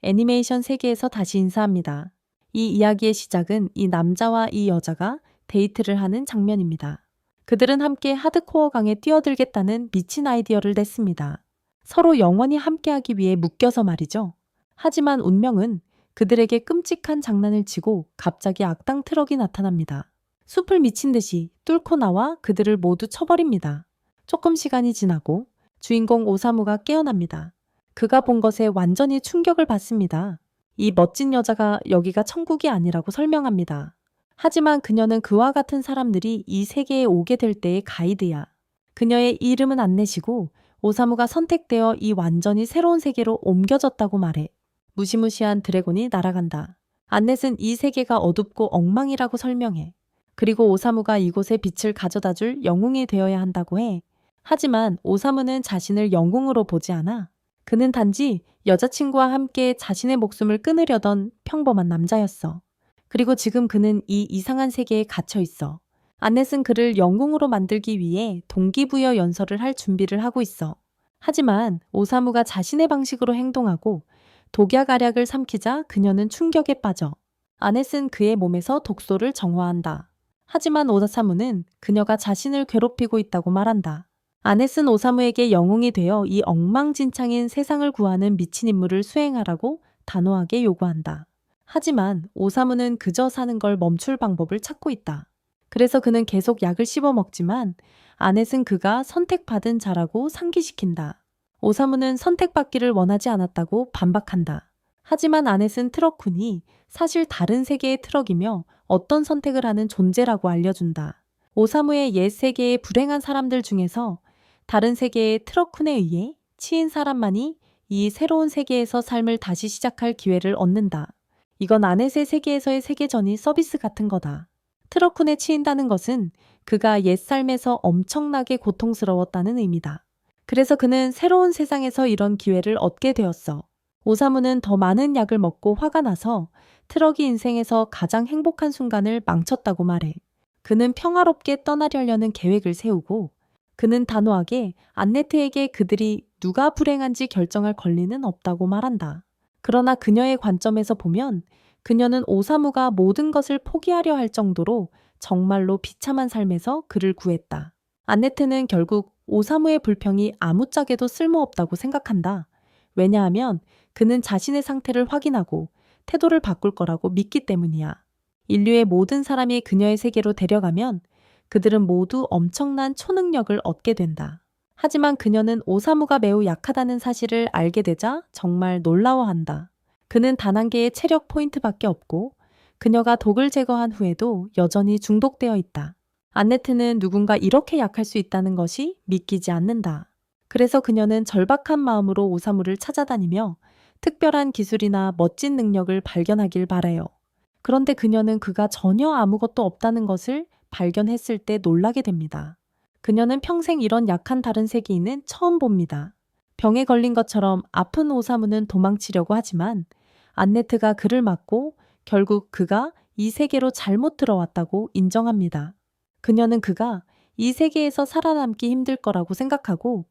애니메이션 세계에서 다시 인사합니다. 이 이야기의 시작은 이 남자와 이 여자가 데이트를 하는 장면입니다. 그들은 함께 하드코어 강에 뛰어들겠다는 미친 아이디어를 냈습니다. 서로 영원히 함께하기 위해 묶여서 말이죠. 하지만 운명은 그들에게 끔찍한 장난을 치고 갑자기 악당 트럭이 나타납니다. 숲을 미친 듯이 뚫고 나와 그들을 모두 쳐버립니다. 조금 시간이 지나고 주인공 오사무가 깨어납니다. 그가 본 것에 완전히 충격을 받습니다. 이 멋진 여자가 여기가 천국이 아니라고 설명합니다. 하지만 그녀는 그와 같은 사람들이 이 세계에 오게 될 때의 가이드야. 그녀의 이름은 안 내시고 오사무가 선택되어 이 완전히 새로운 세계로 옮겨졌다고 말해. 무시무시한 드래곤이 날아간다. 안넷은 이 세계가 어둡고 엉망이라고 설명해. 그리고 오사무가 이곳에 빛을 가져다줄 영웅이 되어야 한다고 해. 하지만 오사무는 자신을 영웅으로 보지 않아. 그는 단지 여자친구와 함께 자신의 목숨을 끊으려던 평범한 남자였어. 그리고 지금 그는 이 이상한 세계에 갇혀 있어. 안넷은 그를 영웅으로 만들기 위해 동기부여 연설을 할 준비를 하고 있어. 하지만 오사무가 자신의 방식으로 행동하고 독약알약을 삼키자 그녀는 충격에 빠져. 아넷은 그의 몸에서 독소를 정화한다. 하지만 오사무는 그녀가 자신을 괴롭히고 있다고 말한다. 아넷은 오사무에게 영웅이 되어 이 엉망진창인 세상을 구하는 미친 임무를 수행하라고 단호하게 요구한다. 하지만 오사무는 그저 사는 걸 멈출 방법을 찾고 있다. 그래서 그는 계속 약을 씹어 먹지만 아넷은 그가 선택받은 자라고 상기시킨다. 오사무는 선택받기를 원하지 않았다고 반박한다. 하지만 아넷은 트럭쿤이 사실 다른 세계의 트럭이며 어떤 선택을 하는 존재라고 알려준다. 오사무의 옛 세계의 불행한 사람들 중에서 다른 세계의 트럭쿤에 의해 치인 사람만이 이 새로운 세계에서 삶을 다시 시작할 기회를 얻는다. 이건 아넷의 세계에서의 세계전이 서비스 같은 거다. 트럭쿤에 치인다는 것은 그가 옛 삶에서 엄청나게 고통스러웠다는 의미다. 그래서 그는 새로운 세상에서 이런 기회를 얻게 되었어. 오사무는 더 많은 약을 먹고 화가 나서 트럭이 인생에서 가장 행복한 순간을 망쳤다고 말해. 그는 평화롭게 떠나려는 계획을 세우고 그는 단호하게 안네트에게 그들이 누가 불행한지 결정할 권리는 없다고 말한다. 그러나 그녀의 관점에서 보면 그녀는 오사무가 모든 것을 포기하려 할 정도로 정말로 비참한 삶에서 그를 구했다. 안네트는 결국 오사무의 불평이 아무짝에도 쓸모없다고 생각한다. 왜냐하면 그는 자신의 상태를 확인하고 태도를 바꿀 거라고 믿기 때문이야. 인류의 모든 사람이 그녀의 세계로 데려가면 그들은 모두 엄청난 초능력을 얻게 된다. 하지만 그녀는 오사무가 매우 약하다는 사실을 알게 되자 정말 놀라워한다. 그는 단 한 개의 체력 포인트밖에 없고 그녀가 독을 제거한 후에도 여전히 중독되어 있다. 안네트는 누군가 이렇게 약할 수 있다는 것이 믿기지 않는다. 그래서 그녀는 절박한 마음으로 오사무를 찾아다니며 특별한 기술이나 멋진 능력을 발견하길 바라요. 그런데 그녀는 그가 전혀 아무것도 없다는 것을 발견했을 때 놀라게 됩니다. 그녀는 평생 이런 약한 다른 세계인은 처음 봅니다. 병에 걸린 것처럼 아픈 오사무는 도망치려고 하지만 안네트가 그를 막고 결국 그가 이 세계로 잘못 들어왔다고 인정합니다. 그녀는 그가 이 세계에서 살아남기 힘들 거라고 생각하고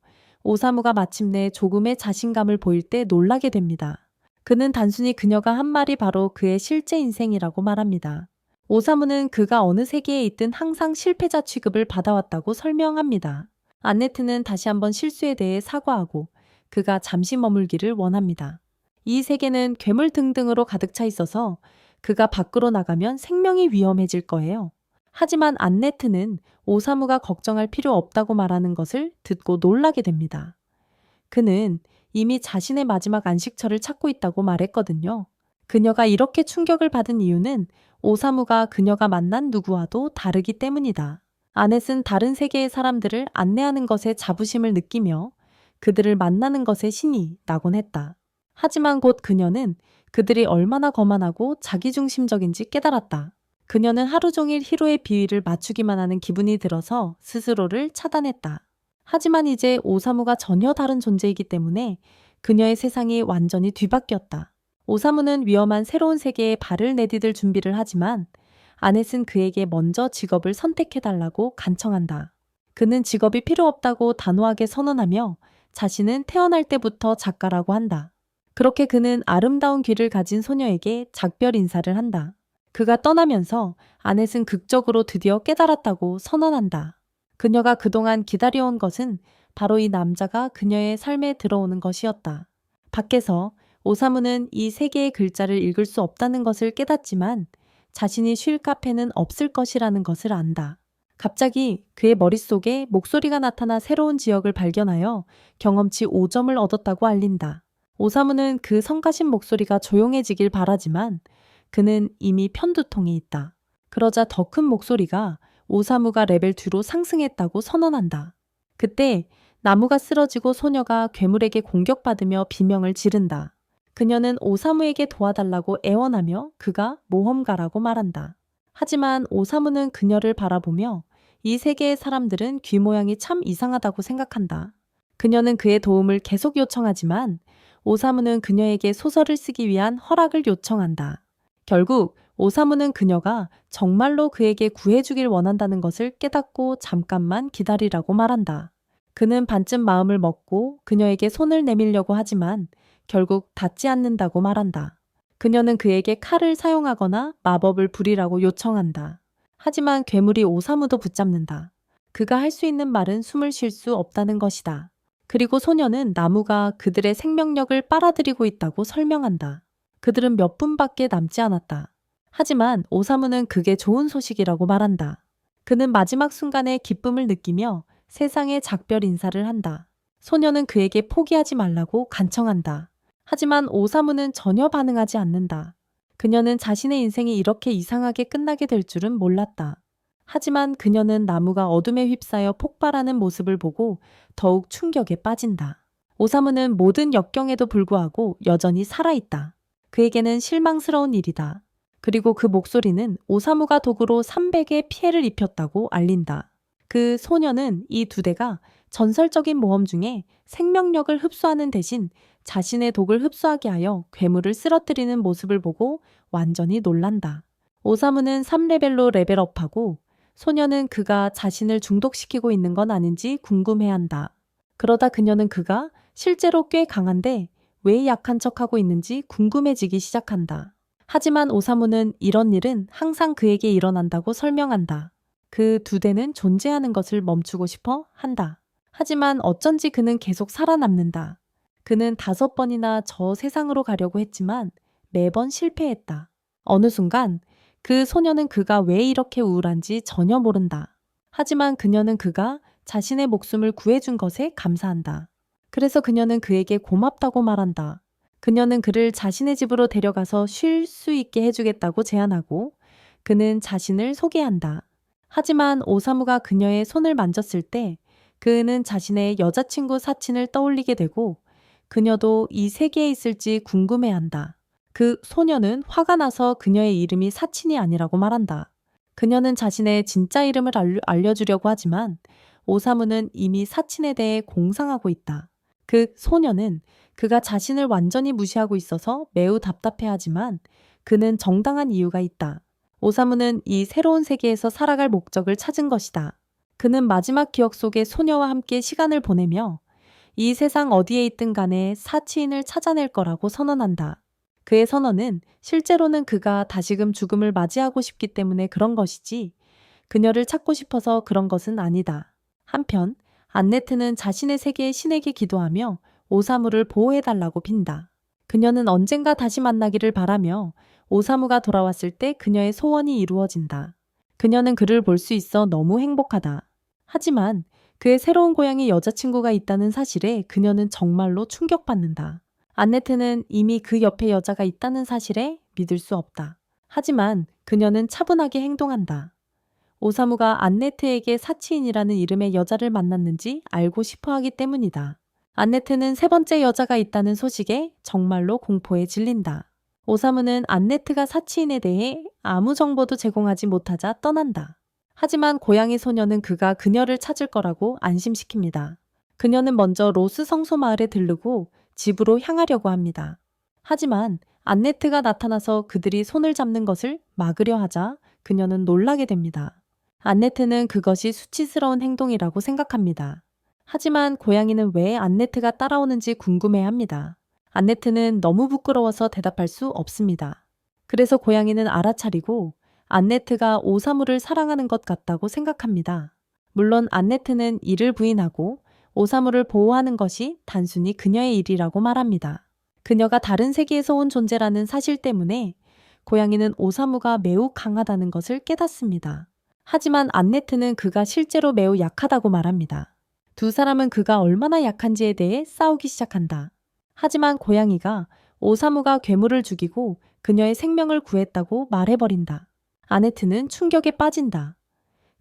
오사무가 마침내 조금의 자신감을 보일 때 놀라게 됩니다. 그는 단순히 그녀가 한 말이 바로 그의 실제 인생이라고 말합니다. 오사무는 그가 어느 세계에 있든 항상 실패자 취급을 받아왔다고 설명합니다. 안네트는 다시 한번 실수에 대해 사과하고 그가 잠시 머물기를 원합니다. 이 세계는 괴물 등등으로 가득 차 있어서 그가 밖으로 나가면 생명이 위험해질 거예요. 하지만 안네트는 오사무가 걱정할 필요 없다고 말하는 것을 듣고 놀라게 됩니다. 그는 이미 자신의 마지막 안식처를 찾고 있다고 말했거든요. 그녀가 이렇게 충격을 받은 이유는 오사무가 그녀가 만난 누구와도 다르기 때문이다. 아넷은 다른 세계의 사람들을 안내하는 것에 자부심을 느끼며 그들을 만나는 것에 신이 나곤 했다. 하지만 곧 그녀는 그들이 얼마나 거만하고 자기중심적인지 깨달았다. 그녀는 하루 종일 히로의 비위를 맞추기만 하는 기분이 들어서 스스로를 차단했다. 하지만 이제 오사무가 전혀 다른 존재이기 때문에 그녀의 세상이 완전히 뒤바뀌었다. 오사무는 위험한 새로운 세계에 발을 내디딜 준비를 하지만 아넷은 그에게 먼저 직업을 선택해달라고 간청한다. 그는 직업이 필요 없다고 단호하게 선언하며 자신은 태어날 때부터 작가라고 한다. 그렇게 그는 아름다운 귀를 가진 소녀에게 작별 인사를 한다. 그가 떠나면서 아넷은 극적으로 드디어 깨달았다고 선언한다. 그녀가 그동안 기다려온 것은 바로 이 남자가 그녀의 삶에 들어오는 것이었다. 밖에서 오사무는 이 세 개의 글자를 읽을 수 없다는 것을 깨닫지만 자신이 쉴 카페는 없을 것이라는 것을 안다. 갑자기 그의 머릿속에 목소리가 나타나 새로운 지역을 발견하여 경험치 5점을 얻었다고 알린다. 오사무는 그 성가신 목소리가 조용해지길 바라지만 그는 이미 편두통에 있다. 그러자 더 큰 목소리가 오사무가 레벨 2로 상승했다고 선언한다. 그때 나무가 쓰러지고 소녀가 괴물에게 공격받으며 비명을 지른다. 그녀는 오사무에게 도와달라고 애원하며 그가 모험가라고 말한다. 하지만 오사무는 그녀를 바라보며 이 세계의 사람들은 귀 모양이 참 이상하다고 생각한다. 그녀는 그의 도움을 계속 요청하지만 오사무는 그녀에게 소설을 쓰기 위한 허락을 요청한다. 결국 오사무는 그녀가 정말로 그에게 구해주길 원한다는 것을 깨닫고 잠깐만 기다리라고 말한다. 그는 반쯤 마음을 먹고 그녀에게 손을 내밀려고 하지만 결국 닿지 않는다고 말한다. 그녀는 그에게 칼을 사용하거나 마법을 부리라고 요청한다. 하지만 괴물이 오사무도 붙잡는다. 그가 할 수 있는 말은 숨을 쉴 수 없다는 것이다. 그리고 소녀는 나무가 그들의 생명력을 빨아들이고 있다고 설명한다. 그들은 몇 분밖에 남지 않았다. 하지만 오사무는 그게 좋은 소식이라고 말한다. 그는 마지막 순간에 기쁨을 느끼며 세상에 작별 인사를 한다. 소녀는 그에게 포기하지 말라고 간청한다. 하지만 오사무는 전혀 반응하지 않는다. 그녀는 자신의 인생이 이렇게 이상하게 끝나게 될 줄은 몰랐다. 하지만 그녀는 나무가 어둠에 휩싸여 폭발하는 모습을 보고 더욱 충격에 빠진다. 오사무는 모든 역경에도 불구하고 여전히 살아있다. 그에게는 실망스러운 일이다. 그리고 그 목소리는 오사무가 도구로 300의 피해를 입혔다고 알린다. 그 소녀는 이 두 대가 전설적인 모험 중에 생명력을 흡수하는 대신 자신의 독을 흡수하게 하여 괴물을 쓰러뜨리는 모습을 보고 완전히 놀란다. 오사무는 3레벨로 레벨업하고 소녀는 그가 자신을 중독시키고 있는 건 아닌지 궁금해한다. 그러다 그녀는 그가 실제로 꽤 강한데 왜 약한 척하고 있는지 궁금해지기 시작한다. 하지만 오사무는 이런 일은 항상 그에게 일어난다고 설명한다. 그 두 대는 존재하는 것을 멈추고 싶어 한다. 하지만 어쩐지 그는 계속 살아남는다. 그는 5번이나 저 세상으로 가려고 했지만 매번 실패했다. 어느 순간 그 소녀는 그가 왜 이렇게 우울한지 전혀 모른다. 하지만 그녀는 그가 자신의 목숨을 구해준 것에 감사한다. 그래서 그녀는 그에게 고맙다고 말한다. 그녀는 그를 자신의 집으로 데려가서 쉴 수 있게 해주겠다고 제안하고 그는 자신을 소개한다. 하지만 오사무가 그녀의 손을 만졌을 때 그는 자신의 여자친구 사친을 떠올리게 되고 그녀도 이 세계에 있을지 궁금해한다. 그 소녀는 화가 나서 그녀의 이름이 사친이 아니라고 말한다. 그녀는 자신의 진짜 이름을 알려주려고 하지만 오사무는 이미 사친에 대해 공상하고 있다. 그 소녀는 그가 자신을 완전히 무시하고 있어서 매우 답답해하지만 그는 정당한 이유가 있다. 오사무는 이 새로운 세계에서 살아갈 목적을 찾은 것이다. 그는 마지막 기억 속의 소녀와 함께 시간을 보내며 이 세상 어디에 있든 간에 사치인을 찾아낼 거라고 선언한다. 그의 선언은 실제로는 그가 다시금 죽음을 맞이하고 싶기 때문에 그런 것이지 그녀를 찾고 싶어서 그런 것은 아니다. 한편 안네트는 자신의 세계의 신에게 기도하며 오사무를 보호해달라고 빈다. 그녀는 언젠가 다시 만나기를 바라며 오사무가 돌아왔을 때 그녀의 소원이 이루어진다. 그녀는 그를 볼 수 있어 너무 행복하다. 하지만 그의 새로운 고향에 여자친구가 있다는 사실에 그녀는 정말로 충격받는다. 안네트는 이미 그 옆에 여자가 있다는 사실에 믿을 수 없다. 하지만 그녀는 차분하게 행동한다. 오사무가 안네트에게 사치인이라는 이름의 여자를 만났는지 알고 싶어 하기 때문이다. 안네트는 세 번째 여자가 있다는 소식에 정말로 공포에 질린다. 오사무는 안네트가 사치인에 대해 아무 정보도 제공하지 못하자 떠난다. 하지만 고양이 소녀는 그가 그녀를 찾을 거라고 안심시킵니다. 그녀는 먼저 로스 성소 마을에 들르고 집으로 향하려고 합니다. 하지만 안네트가 나타나서 그들이 손을 잡는 것을 막으려 하자 그녀는 놀라게 됩니다. 안네트는 그것이 수치스러운 행동이라고 생각합니다. 하지만 고양이는 왜 안네트가 따라오는지 궁금해합니다. 안네트는 너무 부끄러워서 대답할 수 없습니다. 그래서 고양이는 알아차리고 안네트가 오사무를 사랑하는 것 같다고 생각합니다. 물론 안네트는 이를 부인하고 오사무를 보호하는 것이 단순히 그녀의 일이라고 말합니다. 그녀가 다른 세계에서 온 존재라는 사실 때문에 고양이는 오사무가 매우 강하다는 것을 깨닫습니다. 하지만 안네트는 그가 실제로 매우 약하다고 말합니다. 두 사람은 그가 얼마나 약한지에 대해 싸우기 시작한다. 하지만 고양이가 오사무가 괴물을 죽이고 그녀의 생명을 구했다고 말해버린다. 아네트는 충격에 빠진다.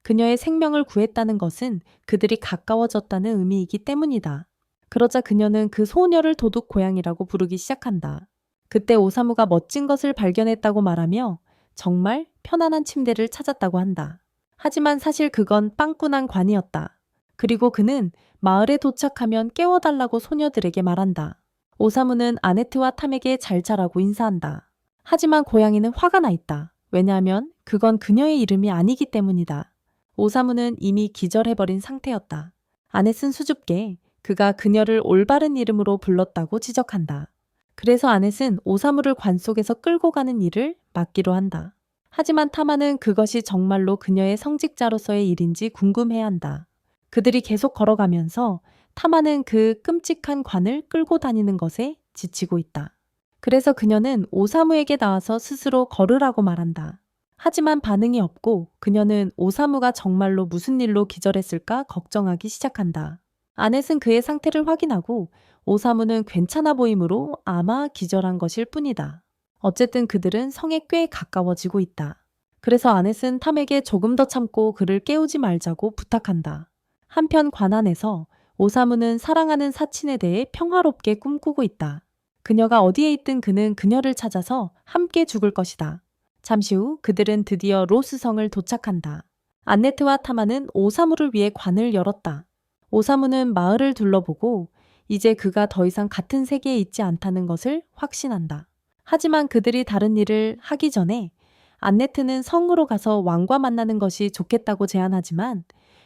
그녀의 생명을 구했다는 것은 그들이 가까워졌다는 의미이기 때문이다. 그러자 그녀는 그 소녀를 도둑 고양이라고 부르기 시작한다. 그때 오사무가 멋진 것을 발견했다고 말하며 정말 편안한 침대를 찾았다고 한다. 하지만 사실 그건 빵꾸난 관이었다. 그리고 그는 마을에 도착하면 깨워달라고 소녀들에게 말한다. 오사무는 아네트와 탐에게 잘 자라고 인사한다. 하지만 고양이는 화가 나 있다. 왜냐하면 그건 그녀의 이름이 아니기 때문이다. 오사무는 이미 기절해버린 상태였다. 아넷은 수줍게 그가 그녀를 올바른 이름으로 불렀다고 지적한다. 그래서 아넷은 오사무를 관 속에서 끌고 가는 일을 맡기로 한다. 하지만 타마는 그것이 정말로 그녀의 성직자로서의 일인지 궁금해한다. 그들이 계속 걸어가면서 타마는 그 끔찍한 관을 끌고 다니는 것에 지치고 있다. 그래서 그녀는 오사무에게 나와서 스스로 걸으라고 말한다. 하지만 반응이 없고 그녀는 오사무가 정말로 무슨 일로 기절했을까 걱정하기 시작한다. 아넷은 그의 상태를 확인하고 오사무는 괜찮아 보이므로 아마 기절한 것일 뿐이다. 어쨌든 그들은 성에 꽤 가까워지고 있다. 그래서 아넷은 탐에게 조금 더 참고 그를 깨우지 말자고 부탁한다. 한편 관 안에서 오사무는 사랑하는 사친에 대해 평화롭게 꿈꾸고 있다. 그녀가 어디에 있든 그는 그녀를 찾아서 함께 죽을 것이다. 잠시 후 그들은 드디어 로스성을 도착한다. 안네트와 타마는 오사무를 위해 관을 열었다. 오사무는 마을을 둘러보고 이제 그가 더 이상 같은 세계에 있지 않다는 것을 확신한다. 하지만 그들이 다른 일을 하기 전에 안네트는 성으로 가서 왕과 만나는 것이 좋겠다고 제안하지만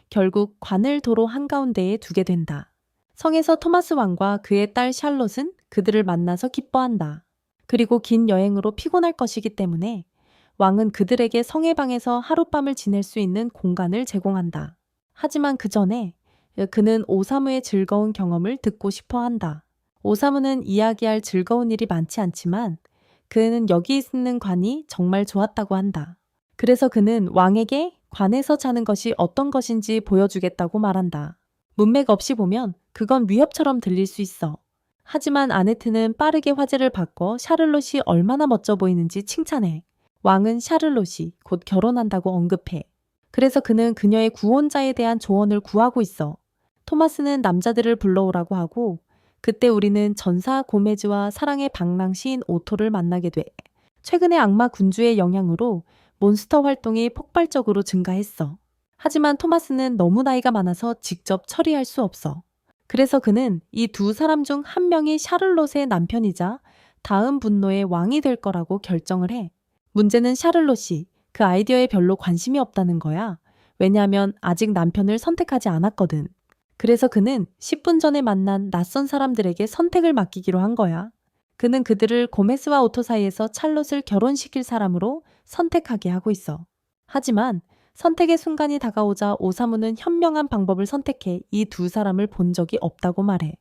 결국 관을 도로 한가운데에 두게 된다. 성에서 토마스 왕과 그의 딸 샬롯은 그들을 만나서 기뻐한다. 그리고 긴 여행으로 피곤할 것이기 때문에 왕은 그들에게 성의 방에서 하룻밤을 지낼 수 있는 공간을 제공한다. 하지만 그 전에 그는 오사무의 즐거운 경험을 듣고 싶어 한다. 오사무는 이야기할 즐거운 일이 많지 않지만 그는 여기 있는 관이 정말 좋았다고 한다. 그래서 그는 왕에게 관에서 자는 것이 어떤 것인지 보여주겠다고 말한다. 문맥 없이 보면 그건 위협처럼 들릴 수 있어. 하지만 아네트는 빠르게 화제를 바꿔 샤를롯이 얼마나 멋져 보이는지 칭찬해. 왕은 샤를롯이 곧 결혼한다고 언급해. 그래서 그는 그녀의 구원자에 대한 조언을 구하고 있어. 토마스는 남자들을 불러오라고 하고 그때 우리는 전사 고메즈와 사랑의 방랑 시인 오토를 만나게 돼. 최근에 악마 군주의 영향으로 몬스터 활동이 폭발적으로 증가했어. 하지만 토마스는 너무 나이가 많아서 직접 처리할 수 없어. 그래서 그는 이 두 사람 중 한 명이 샤를롯의 남편이자 다음 분노의 왕이 될 거라고 결정을 해. 문제는 샤를롯이 그 아이디어에 별로 관심이 없다는 거야. 왜냐하면 아직 남편을 선택하지 않았거든. 그래서 그는 10분 전에 만난 낯선 사람들에게 선택을 맡기기로 한 거야. 그는 그들을 고메스와 오토 사이에서 찰롯을 결혼시킬 사람으로 선택하게 하고 있어. 하지만 선택의 순간이 다가오자 오사무는 현명한 방법을 선택해 이 두 사람을 본 적이 없다고 말해.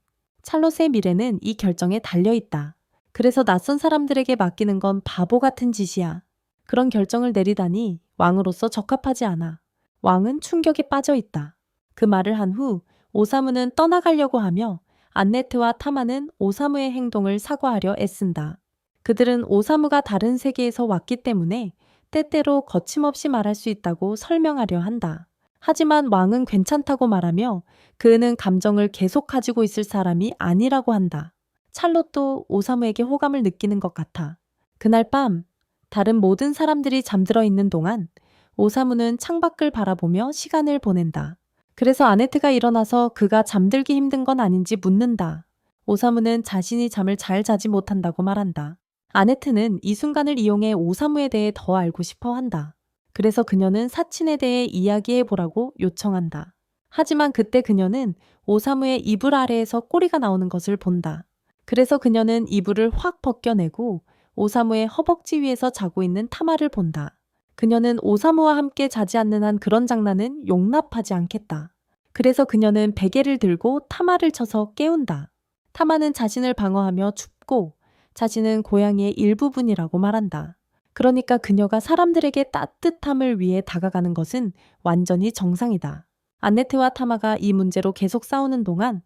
찰롯의 미래는 이 결정에 달려있다. 그래서 낯선 사람들에게 맡기는 건 바보 같은 짓이야. 그런 결정을 내리다니 왕으로서 적합하지 않아. 왕은 충격에 빠져 있다. 그 말을 한 후 오사무는 떠나가려고 하며 안네트와 타마는 오사무의 행동을 사과하려 애쓴다. 그들은 오사무가 다른 세계에서 왔기 때문에 때때로 거침없이 말할 수 있다고 설명하려 한다. 하지만 왕은 괜찮다고 말하며 그는 감정을 계속 가지고 있을 사람이 아니라고 한다. 찰롯도 오사무에게 호감을 느끼는 것 같아. 그날 밤 다른 모든 사람들이 잠들어 있는 동안 오사무는 창밖을 바라보며 시간을 보낸다. 그래서 아네트가 일어나서 그가 잠들기 힘든 건 아닌지 묻는다. 오사무는 자신이 잠을 잘 자지 못한다고 말한다. 아네트는 이 순간을 이용해 오사무에 대해 더 알고 싶어 한다. 그래서 그녀는 사친에 대해 이야기해 보라고 요청한다. 하지만 그때 그녀는 오사무의 이불 아래에서 꼬리가 나오는 것을 본다. 그래서 그녀는 이불을 확 벗겨내고 오사무의 허벅지 위에서 자고 있는 타마를 본다. 그녀는 오사무와 함께 자지 않는 한 그런 장난은 용납하지 않겠다. 그래서 그녀는 베개를 들고 타마를 쳐서 깨운다. 타마는 자신을 방어하며 춥고 자신은 고양이의 일부분이라고 말한다. 그러니까 그녀가 사람들에게 따뜻함을 위해 다가가는 것은 완전히 정상이다. 안네트와 타마가 이 문제로 계속 싸우는 동안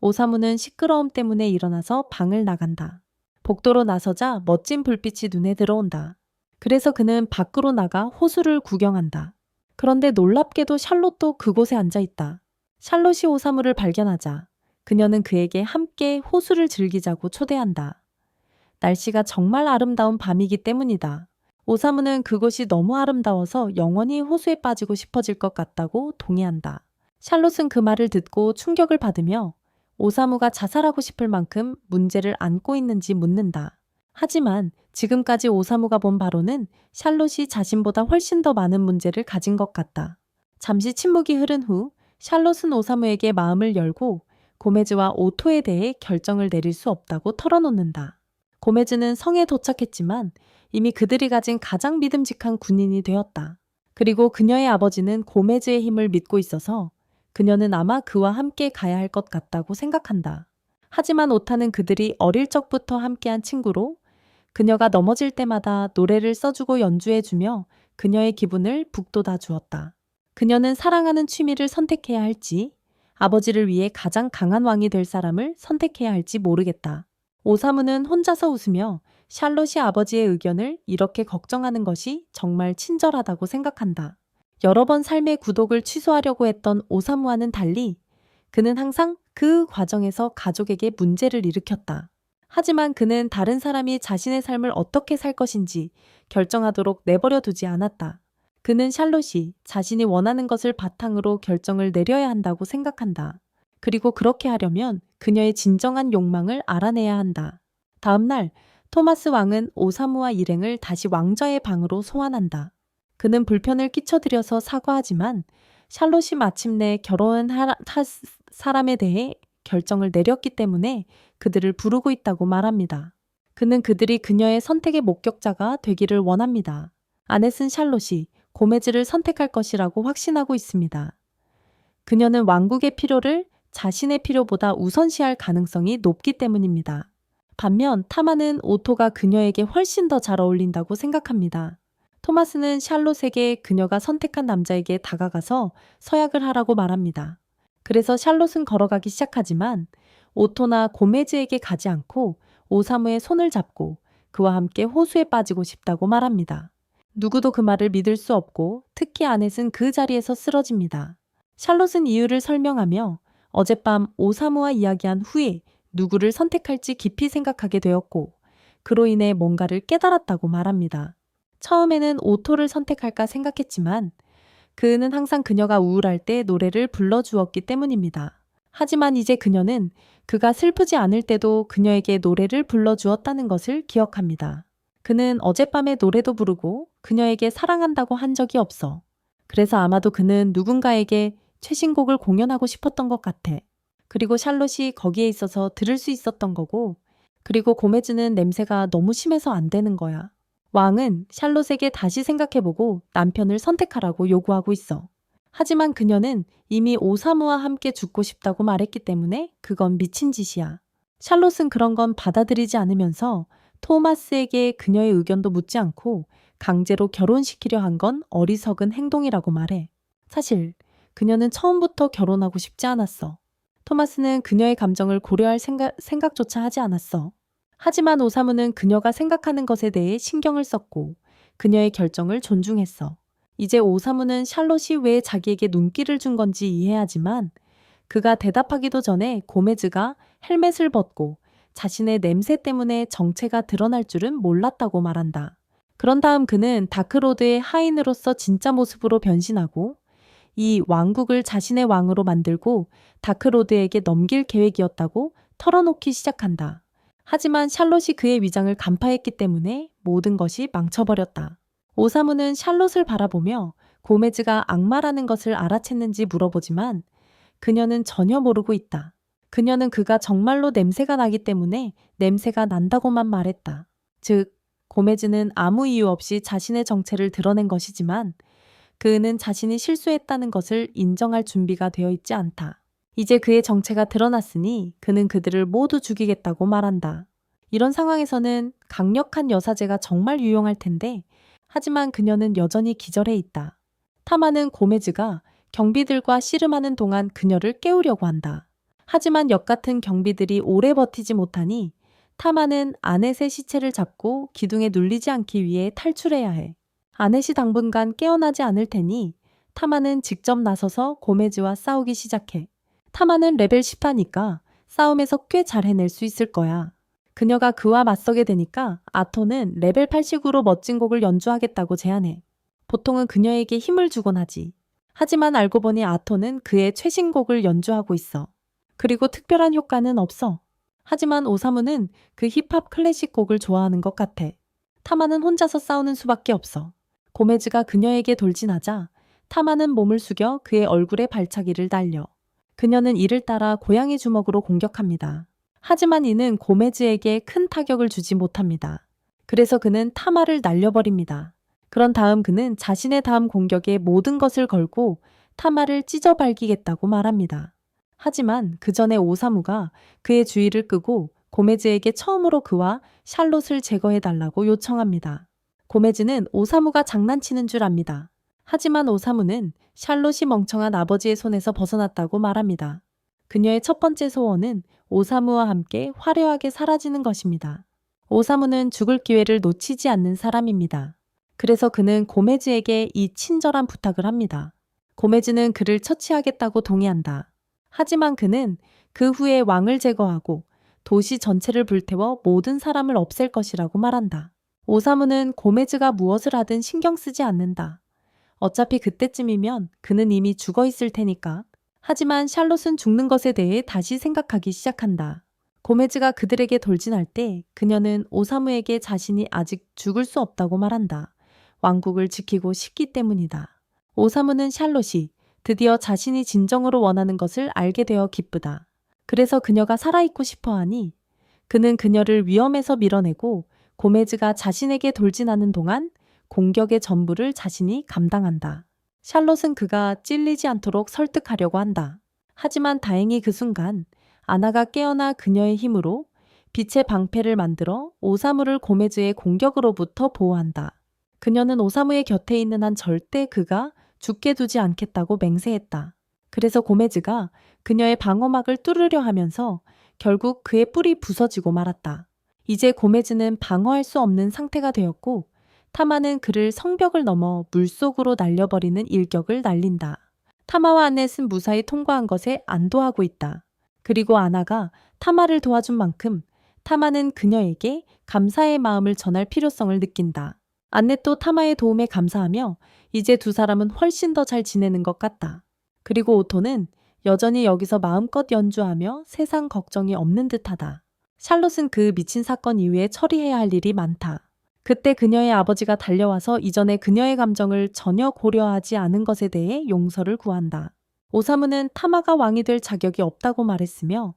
오사무는 시끄러움 때문에 일어나서 방을 나간다. 복도로 나서자 멋진 불빛이 눈에 들어온다. 그래서 그는 밖으로 나가 호수를 구경한다. 그런데 놀랍게도 샬롯도 그곳에 앉아 있다. 샬롯이 오사무를 발견하자 그녀는 그에게 함께 호수를 즐기자고 초대한다. 날씨가 정말 아름다운 밤이기 때문이다. 오사무는 그곳이 너무 아름다워서 영원히 호수에 빠지고 싶어질 것 같다고 동의한다. 샬롯은 그 말을 듣고 충격을 받으며 오사무가 자살하고 싶을 만큼 문제를 안고 있는지 묻는다. 하지만 지금까지 오사무가 본 바로는 샬롯이 자신보다 훨씬 더 많은 문제를 가진 것 같다. 잠시 침묵이 흐른 후 샬롯은 오사무에게 마음을 열고 고메즈와 오토에 대해 결정을 내릴 수 없다고 털어놓는다. 고메즈는 성에 도착했지만 이미 그들이 가진 가장 믿음직한 군인이 되었다. 그리고 그녀의 아버지는 고메즈의 힘을 믿고 있어서 그녀는 아마 그와 함께 가야 할 것 같다고 생각한다. 하지만 오타는 그들이 어릴 적부터 함께한 친구로 그녀가 넘어질 때마다 노래를 써주고 연주해주며 그녀의 기분을 북돋아 주었다. 그녀는 사랑하는 취미를 선택해야 할지 아버지를 위해 가장 강한 왕이 될 사람을 선택해야 할지 모르겠다. 오사무는 혼자서 웃으며 샬롯이 아버지의 의견을 이렇게 걱정하는 것이 정말 친절하다고 생각한다. 여러 번 삶의 구독을 취소하려고 했던 오사무와는 달리 그는 항상 그 과정에서 가족에게 문제를 일으켰다. 하지만 그는 다른 사람이 자신의 삶을 어떻게 살 것인지 결정하도록 내버려 두지 않았다. 그는 샬롯이 자신이 원하는 것을 바탕으로 결정을 내려야 한다고 생각한다. 그리고 그렇게 하려면 그녀의 진정한 욕망을 알아내야 한다. 다음 날 토마스 왕은 오사무와 일행을 다시 왕좌의 방으로 소환한다. 그는 불편을 끼쳐드려서 사과하지만 샬롯이 마침내 결혼할 사람에 대해 결정을 내렸기 때문에 그들을 부르고 있다고 말합니다. 그는 그들이 그녀의 선택의 목격자가 되기를 원합니다. 아넷은 샬롯이 고메즈를 선택할 것이라고 확신하고 있습니다. 그녀는 왕국의 필요를 자신의 필요보다 우선시할 가능성이 높기 때문입니다. 반면 타마는 오토가 그녀에게 훨씬 더 잘 어울린다고 생각합니다. 토마스는 샬롯에게 그녀가 선택한 남자에게 다가가서 서약을 하라고 말합니다. 그래서 샬롯은 걸어가기 시작하지만 오토나 고메즈에게 가지 않고 오사무의 손을 잡고 그와 함께 호수에 빠지고 싶다고 말합니다. 누구도 그 말을 믿을 수 없고 특히 아넷은 그 자리에서 쓰러집니다. 샬롯은 이유를 설명하며 어젯밤 오사무와 이야기한 후에 누구를 선택할지 깊이 생각하게 되었고 그로 인해 뭔가를 깨달았다고 말합니다. 처음에는 오토를 선택할까 생각했지만 그는 항상 그녀가 우울할 때 노래를 불러주었기 때문입니다. 하지만 이제 그녀는 그가 슬프지 않을 때도 그녀에게 노래를 불러주었다는 것을 기억합니다. 그는 어젯밤에 노래도 부르고 그녀에게 사랑한다고 한 적이 없어. 그래서 아마도 그는 누군가에게 최신곡을 공연하고 싶었던 것 같아. 그리고 샬롯이 거기에 있어서 들을 수 있었던 거고, 그리고 고메즈는 냄새가 너무 심해서 안 되는 거야. 왕은 샬롯에게 다시 생각해보고 남편을 선택하라고 요구하고 있어. 하지만 그녀는 이미 오사무와 함께 죽고 싶다고 말했기 때문에 그건 미친 짓이야. 샬롯은 그런 건 받아들이지 않으면서 토마스에게 그녀의 의견도 묻지 않고 강제로 결혼시키려 한 건 어리석은 행동이라고 말해. 사실 그녀는 처음부터 결혼하고 싶지 않았어. 토마스는 그녀의 감정을 고려할 생각조차 하지 않았어. 하지만 오사무는 그녀가 생각하는 것에 대해 신경을 썼고 그녀의 결정을 존중했어. 이제 오사무는 샬롯이 왜 자기에게 눈길을 준 건지 이해하지만 그가 대답하기도 전에 고메즈가 헬멧을 벗고 자신의 냄새 때문에 정체가 드러날 줄은 몰랐다고 말한다. 그런 다음 그는 다크로드의 하인으로서 진짜 모습으로 변신하고 이 왕국을 자신의 왕으로 만들고 다크로드에게 넘길 계획이었다고 털어놓기 시작한다. 하지만 샬롯이 그의 위장을 간파했기 때문에 모든 것이 망쳐버렸다. 오사무는 샬롯을 바라보며 고메즈가 악마라는 것을 알아챘는지 물어보지만 그녀는 전혀 모르고 있다. 그녀는 그가 정말로 냄새가 나기 때문에 냄새가 난다고만 말했다. 즉, 고메즈는 아무 이유 없이 자신의 정체를 드러낸 것이지만 그는 자신이 실수했다는 것을 인정할 준비가 되어 있지 않다. 이제 그의 정체가 드러났으니 그는 그들을 모두 죽이겠다고 말한다. 이런 상황에서는 강력한 여사제가 정말 유용할 텐데 하지만 그녀는 여전히 기절해 있다. 타마는 고메즈가 경비들과 씨름하는 동안 그녀를 깨우려고 한다. 하지만 역같은 경비들이 오래 버티지 못하니 타마는 아넷의 시체를 잡고 기둥에 눌리지 않기 위해 탈출해야 해. 아넷이 당분간 깨어나지 않을 테니 타마는 직접 나서서 고메즈와 싸우기 시작해. 타마는 레벨 10하니까 싸움에서 꽤 잘 해낼 수 있을 거야. 그녀가 그와 맞서게 되니까 아토는 레벨 80으로 멋진 곡을 연주하겠다고 제안해. 보통은 그녀에게 힘을 주곤 하지. 하지만 알고 보니 아토는 그의 최신곡을 연주하고 있어. 그리고 특별한 효과는 없어. 하지만 오사무는 그 힙합 클래식 곡을 좋아하는 것 같아. 타마는 혼자서 싸우는 수밖에 없어. 고메즈가 그녀에게 돌진하자 타마는 몸을 숙여 그의 얼굴에 발차기를 날려. 그녀는 이를 따라 고양이 주먹으로 공격합니다. 하지만 이는 고메즈에게 큰 타격을 주지 못합니다. 그래서 그는 타마를 날려버립니다. 그런 다음 그는 자신의 다음 공격에 모든 것을 걸고 타마를 찢어발기겠다고 말합니다. 하지만 그 전에 오사무가 그의 주의를 끄고 고메즈에게 처음으로 그와 샬롯을 제거해달라고 요청합니다. 고메즈는 오사무가 장난치는 줄 압니다. 하지만 오사무는 샬롯이 멍청한 아버지의 손에서 벗어났다고 말합니다. 그녀의 첫 번째 소원은 오사무와 함께 화려하게 사라지는 것입니다. 오사무는 죽을 기회를 놓치지 않는 사람입니다. 그래서 그는 고메즈에게 이 친절한 부탁을 합니다. 고메즈는 그를 처치하겠다고 동의한다. 하지만 그는 그 후에 왕을 제거하고 도시 전체를 불태워 모든 사람을 없앨 것이라고 말한다. 오사무는 고메즈가 무엇을 하든 신경 쓰지 않는다. 어차피 그때쯤이면 그는 이미 죽어 있을 테니까. 하지만 샬롯은 죽는 것에 대해 다시 생각하기 시작한다. 고메즈가 그들에게 돌진할 때 그녀는 오사무에게 자신이 아직 죽을 수 없다고 말한다. 왕국을 지키고 싶기 때문이다. 오사무는 샬롯이 드디어 자신이 진정으로 원하는 것을 알게 되어 기쁘다. 그래서 그녀가 살아있고 싶어하니 그는 그녀를 위험에서 밀어내고 고메즈가 자신에게 돌진하는 동안 공격의 전부를 자신이 감당한다. 샬롯은 그가 찔리지 않도록 설득하려고 한다. 하지만 다행히 그 순간 아나가 깨어나 그녀의 힘으로 빛의 방패를 만들어 오사무를 고메즈의 공격으로부터 보호한다. 그녀는 오사무의 곁에 있는 한 절대 그가 죽게 두지 않겠다고 맹세했다. 그래서 고메즈가 그녀의 방어막을 뚫으려 하면서 결국 그의 뿔이 부서지고 말았다. 이제 고메즈는 방어할 수 없는 상태가 되었고 타마는 그를 성벽을 넘어 물속으로 날려버리는 일격을 날린다. 타마와 아넷은 무사히 통과한 것에 안도하고 있다. 그리고 아나가 타마를 도와준 만큼 타마는 그녀에게 감사의 마음을 전할 필요성을 느낀다. 아넷도 타마의 도움에 감사하며 이제 두 사람은 훨씬 더 잘 지내는 것 같다. 그리고 오토는 여전히 여기서 마음껏 연주하며 세상 걱정이 없는 듯하다. 샬롯은 그 미친 사건 이후에 처리해야 할 일이 많다. 그때 그녀의 아버지가 달려와서 이전에 그녀의 감정을 전혀 고려하지 않은 것에 대해 용서를 구한다. 오사무는 타마가 왕이 될 자격이 없다고 말했으며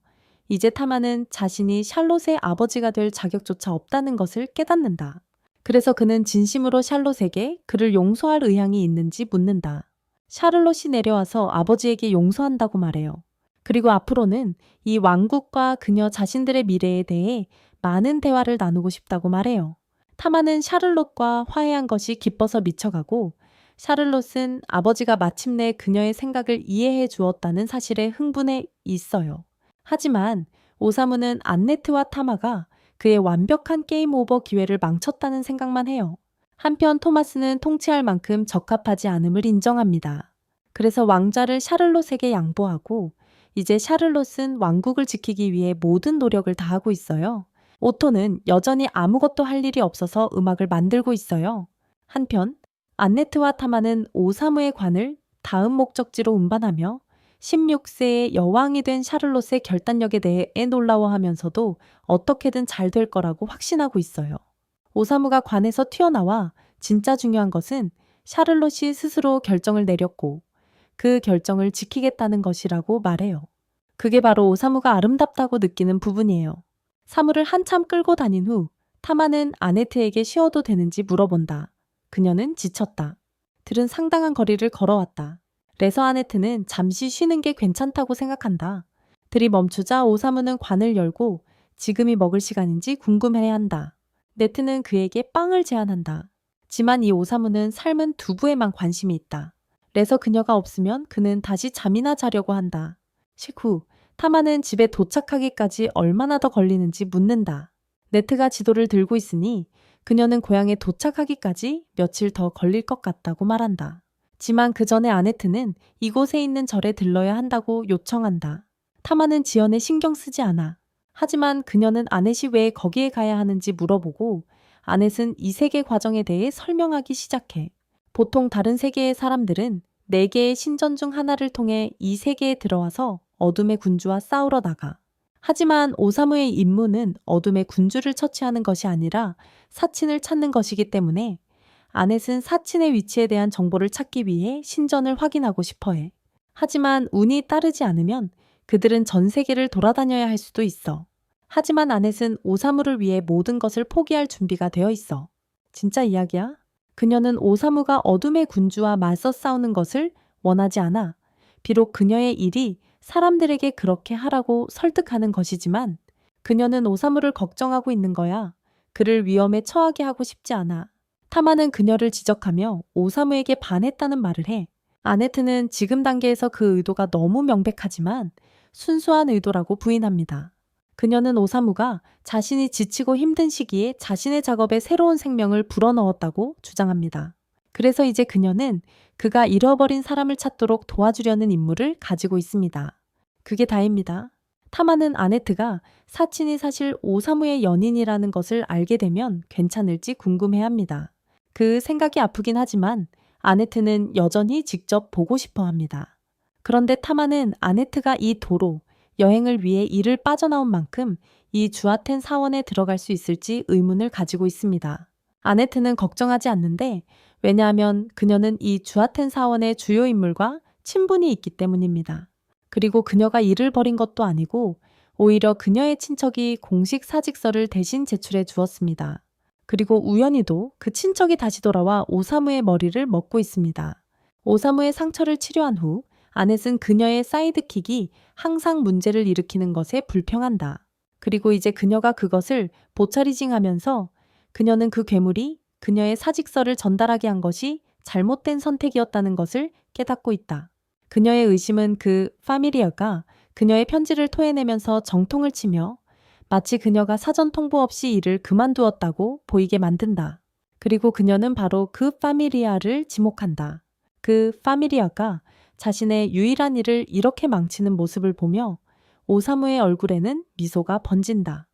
이제 타마는 자신이 샬롯의 아버지가 될 자격조차 없다는 것을 깨닫는다. 그래서 그는 진심으로 샬롯에게 그를 용서할 의향이 있는지 묻는다. 샤를롯이 내려와서 아버지에게 용서한다고 말해요. 그리고 앞으로는 이 왕국과 그녀 자신들의 미래에 대해 많은 대화를 나누고 싶다고 말해요. 타마는 샤를롯과 화해한 것이 기뻐서 미쳐가고 샤를롯은 아버지가 마침내 그녀의 생각을 이해해 주었다는 사실에 흥분해 있어요. 하지만 오사무는 안네트와 타마가 그의 완벽한 게임 오버 기회를 망쳤다는 생각만 해요. 한편 토마스는 통치할 만큼 적합하지 않음을 인정합니다. 그래서 왕좌를 샤를롯에게 양보하고 이제 샤를롯은 왕국을 지키기 위해 모든 노력을 다하고 있어요. 오토는 여전히 아무것도 할 일이 없어서 음악을 만들고 있어요. 한편 안네트와 타마는 오사무의 관을 다음 목적지로 운반하며 16세의 여왕이 된 샤를롯의 결단력에 대해 놀라워하면서도 어떻게든 잘 될 거라고 확신하고 있어요. 오사무가 관에서 튀어나와 진짜 중요한 것은 샤를롯이 스스로 결정을 내렸고 그 결정을 지키겠다는 것이라고 말해요. 그게 바로 오사무가 아름답다고 느끼는 부분이에요. 사무를 한참 끌고 다닌 후 타마는 아네트에게 쉬어도 되는지 물어본다. 그녀는 지쳤다. 들은 상당한 거리를 걸어왔다. 그래서 아네트는 잠시 쉬는 게 괜찮다고 생각한다. 들이 멈추자 오사무는 관을 열고 지금이 먹을 시간인지 궁금해한다. 네트는 그에게 빵을 제안한다. 지만 이 오사무는 삶은 두부에만 관심이 있다. 그래서 그녀가 없으면 그는 다시 잠이나 자려고 한다. 식후 타마는 집에 도착하기까지 얼마나 더 걸리는지 묻는다. 네트가 지도를 들고 있으니 그녀는 고향에 도착하기까지 며칠 더 걸릴 것 같다고 말한다. 지만 그 전에 아네트는 이곳에 있는 절에 들러야 한다고 요청한다. 타마는 지연에 신경 쓰지 않아. 하지만 그녀는 아넷이 왜 거기에 가야 하는지 물어보고 아넷은 이 세계 과정에 대해 설명하기 시작해. 보통 다른 세계의 사람들은 4개의 신전 중 하나를 통해 이 세계에 들어와서 어둠의 군주와 싸우러 나가. 하지만 오사무의 임무는 어둠의 군주를 처치하는 것이 아니라 사친을 찾는 것이기 때문에 아넷은 사친의 위치에 대한 정보를 찾기 위해 신전을 확인하고 싶어해. 하지만 운이 따르지 않으면 그들은 전 세계를 돌아다녀야 할 수도 있어. 하지만 아넷은 오사무를 위해 모든 것을 포기할 준비가 되어 있어. 진짜 이야기야? 그녀는 오사무가 어둠의 군주와 맞서 싸우는 것을 원하지 않아. 비록 그녀의 일이 사람들에게 그렇게 하라고 설득하는 것이지만 그녀는 오사무를 걱정하고 있는 거야. 그를 위험에 처하게 하고 싶지 않아. 타마는 그녀를 지적하며 오사무에게 반했다는 말을 해. 아네트는 지금 단계에서 그 의도가 너무 명백하지만 순수한 의도라고 부인합니다. 그녀는 오사무가 자신이 지치고 힘든 시기에 자신의 작업에 새로운 생명을 불어넣었다고 주장합니다. 그래서 이제 그녀는 그가 잃어버린 사람을 찾도록 도와주려는 임무를 가지고 있습니다. 그게 다입니다. 타마는 아네트가 사친이 사실 오사무의 연인이라는 것을 알게 되면 괜찮을지 궁금해합니다. 그 생각이 아프긴 하지만 아네트는 여전히 직접 보고 싶어 합니다. 그런데 타마는 아네트가 이 도로, 여행을 위해 이를 빠져나온 만큼 이 주아텐 사원에 들어갈 수 있을지 의문을 가지고 있습니다. 아네트는 걱정하지 않는데 왜냐하면 그녀는 이 주아텐 사원의 주요 인물과 친분이 있기 때문입니다. 그리고 그녀가 일을 벌인 것도 아니고 오히려 그녀의 친척이 공식 사직서를 대신 제출해 주었습니다. 그리고 우연히도 그 친척이 다시 돌아와 오사무의 머리를 먹고 있습니다. 오사무의 상처를 치료한 후 아넷은 그녀의 사이드킥이 항상 문제를 일으키는 것에 불평한다. 그리고 이제 그녀가 그것을 보차리징하면서 그녀는 그 괴물이 그녀의 사직서를 전달하게 한 것이 잘못된 선택이었다는 것을 깨닫고 있다. 그녀의 의심은 그 파미리아가 그녀의 편지를 토해내면서 정통을 치며 마치 그녀가 사전 통보 없이 일을 그만두었다고 보이게 만든다. 그리고 그녀는 바로 그 파미리아를 지목한다. 그 파미리아가 자신의 유일한 일을 이렇게 망치는 모습을 보며 오사무의 얼굴에는 미소가 번진다.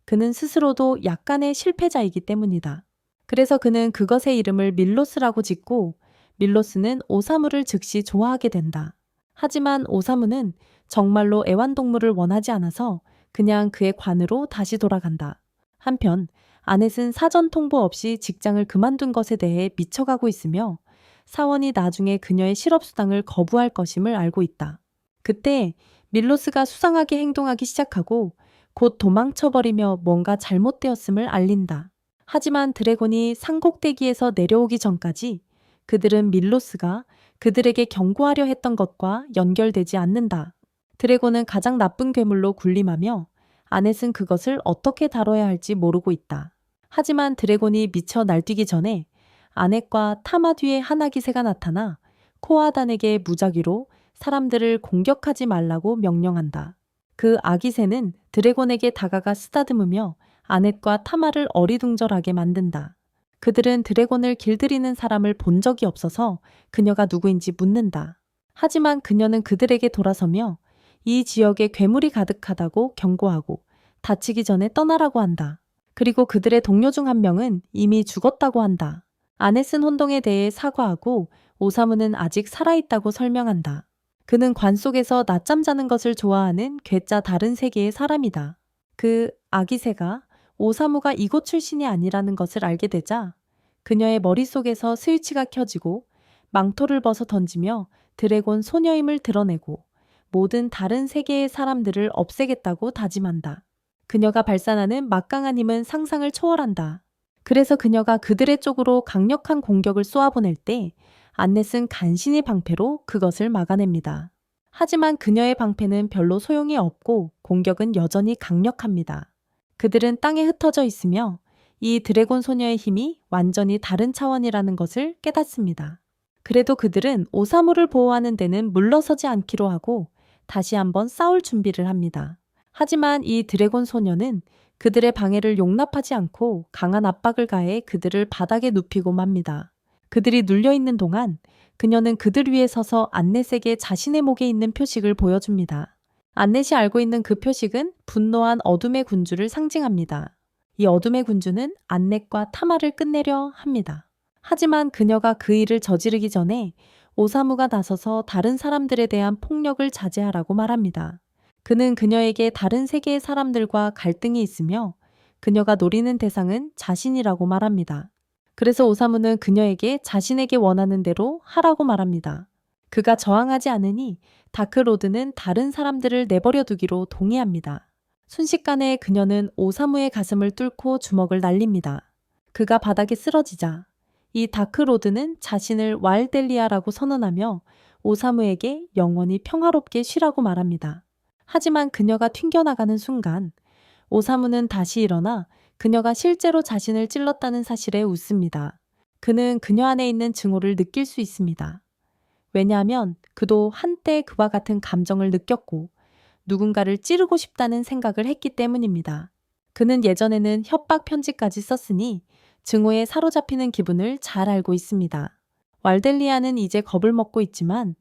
그는 스스로도 약간의 실패자이기 때문이다. 그래서 그는 그것의 이름을 밀로스라고 짓고 밀로스는 오사무를 즉시 좋아하게 된다. 하지만 오사무는 정말로 애완동물을 원하지 않아서 그냥 그의 관으로 다시 돌아간다. 한편 아넷은 사전 통보 없이 직장을 그만둔 것에 대해 미쳐가고 있으며 사원이 나중에 그녀의 실업수당을 거부할 것임을 알고 있다. 그때 밀로스가 수상하게 행동하기 시작하고 곧 도망쳐버리며 뭔가 잘못되었음을 알린다. 하지만 드래곤이 산꼭대기에서 내려오기 전까지 그들은 밀로스가 그들에게 경고하려 했던 것과 연결되지 않는다. 드래곤은 가장 나쁜 괴물로 군림하며 아넷은 그것을 어떻게 다뤄야 할지 모르고 있다. 하지만 드래곤이 미쳐 날뛰기 전에 아넷과 타마 뒤에 한 아기새가 나타나 코아단에게 무작위로 사람들을 공격하지 말라고 명령한다. 그 아기새는 드래곤에게 다가가 쓰다듬으며 아넷과 타마를 어리둥절하게 만든다. 그들은 드래곤을 길들이는 사람을 본 적이 없어서 그녀가 누구인지 묻는다. 하지만 그녀는 그들에게 돌아서며 이 지역에 괴물이 가득하다고 경고하고 다치기 전에 떠나라고 한다. 그리고 그들의 동료 중 한 명은 이미 죽었다고 한다. 아넷은 혼동에 대해 사과하고 오사무는 아직 살아있다고 설명한다. 그는 관 속에서 낮잠 자는 것을 좋아하는 괴짜 다른 세계의 사람이다. 그 아기새가 오사무가 이곳 출신이 아니라는 것을 알게 되자 그녀의 머릿속에서 스위치가 켜지고 망토를 벗어 던지며 드래곤 소녀임을 드러내고 모든 다른 세계의 사람들을 없애겠다고 다짐한다. 그녀가 발산하는 막강한 힘은 상상을 초월한다. 그래서 그녀가 그들의 쪽으로 강력한 공격을 쏘아보낼 때 안넷은 간신히 방패로 그것을 막아냅니다. 하지만 그녀의 방패는 별로 소용이 없고 공격은 여전히 강력합니다. 그들은 땅에 흩어져 있으며 이 드래곤 소녀의 힘이 완전히 다른 차원이라는 것을 깨닫습니다. 그래도 그들은 오사무를 보호하는 데는 물러서지 않기로 하고 다시 한번 싸울 준비를 합니다. 하지만 이 드래곤 소녀는 그들의 방해를 용납하지 않고 강한 압박을 가해 그들을 바닥에 눕히고 맙니다. 그들이 눌려있는 동안 그녀는 그들 위에 서서 안넷에게 자신의 목에 있는 표식을 보여줍니다. 안넷이 알고 있는 그 표식은 분노한 어둠의 군주를 상징합니다. 이 어둠의 군주는 안넷과 타마를 끝내려 합니다. 하지만 그녀가 그 일을 저지르기 전에 오사무가 나서서 다른 사람들에 대한 폭력을 자제하라고 말합니다. 그는 그녀에게 다른 세계의 사람들과 갈등이 있으며 그녀가 노리는 대상은 자신이라고 말합니다. 그래서 오사무는 그녀에게 자신에게 원하는 대로 하라고 말합니다. 그가 저항하지 않으니 다크로드는 다른 사람들을 내버려 두기로 동의합니다. 순식간에 그녀는 오사무의 가슴을 뚫고 주먹을 날립니다. 그가 바닥에 쓰러지자 이 다크로드는 자신을 와일델리아라고 선언하며 오사무에게 영원히 평화롭게 쉬라고 말합니다. 하지만 그녀가 튕겨나가는 순간 오사무는 다시 일어나 그녀가 실제로 자신을 찔렀다는 사실에 웃습니다. 그는 그녀 안에 있는 증오를 느낄 수 있습니다. 왜냐하면 그도 한때 그와 같은 감정을 느꼈고 누군가를 찌르고 싶다는 생각을 했기 때문입니다. 그는 예전에는 협박 편지까지 썼으니 증오에 사로잡히는 기분을 잘 알고 있습니다. 왈델리아는 이제 겁을 먹고 있지만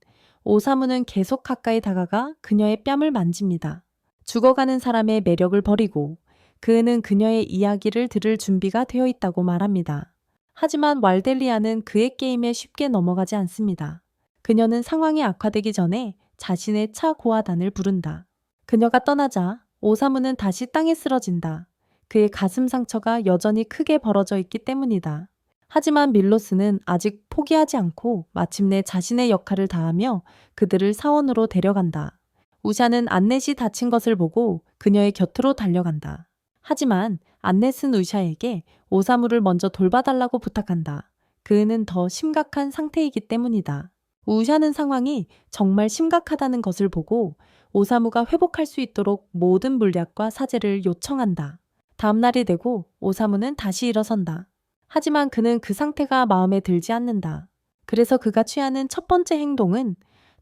오사무는 계속 가까이 다가가 그녀의 뺨을 만집니다. 죽어가는 사람의 매력을 버리고 그는 그녀의 이야기를 들을 준비가 되어 있다고 말합니다. 하지만 왈델리아는 그의 게임에 쉽게 넘어가지 않습니다. 그녀는 상황이 악화되기 전에 자신의 차 고하단을 부른다. 그녀가 떠나자 오사무는 다시 땅에 쓰러진다. 그의 가슴 상처가 여전히 크게 벌어져 있기 때문이다. 하지만 밀로스는 아직 포기하지 않고 마침내 자신의 역할을 다하며 그들을 사원으로 데려간다. 우샤는 안넷이 다친 것을 보고 그녀의 곁으로 달려간다. 하지만 안넷은 우샤에게 오사무를 먼저 돌봐달라고 부탁한다. 그는 더 심각한 상태이기 때문이다. 우샤는 상황이 정말 심각하다는 것을 보고 오사무가 회복할 수 있도록 모든 물약과 사제를 요청한다. 다음 날이 되고 오사무는 다시 일어선다. 하지만 그는 그 상태가 마음에 들지 않는다. 그래서 그가 취하는 첫 번째 행동은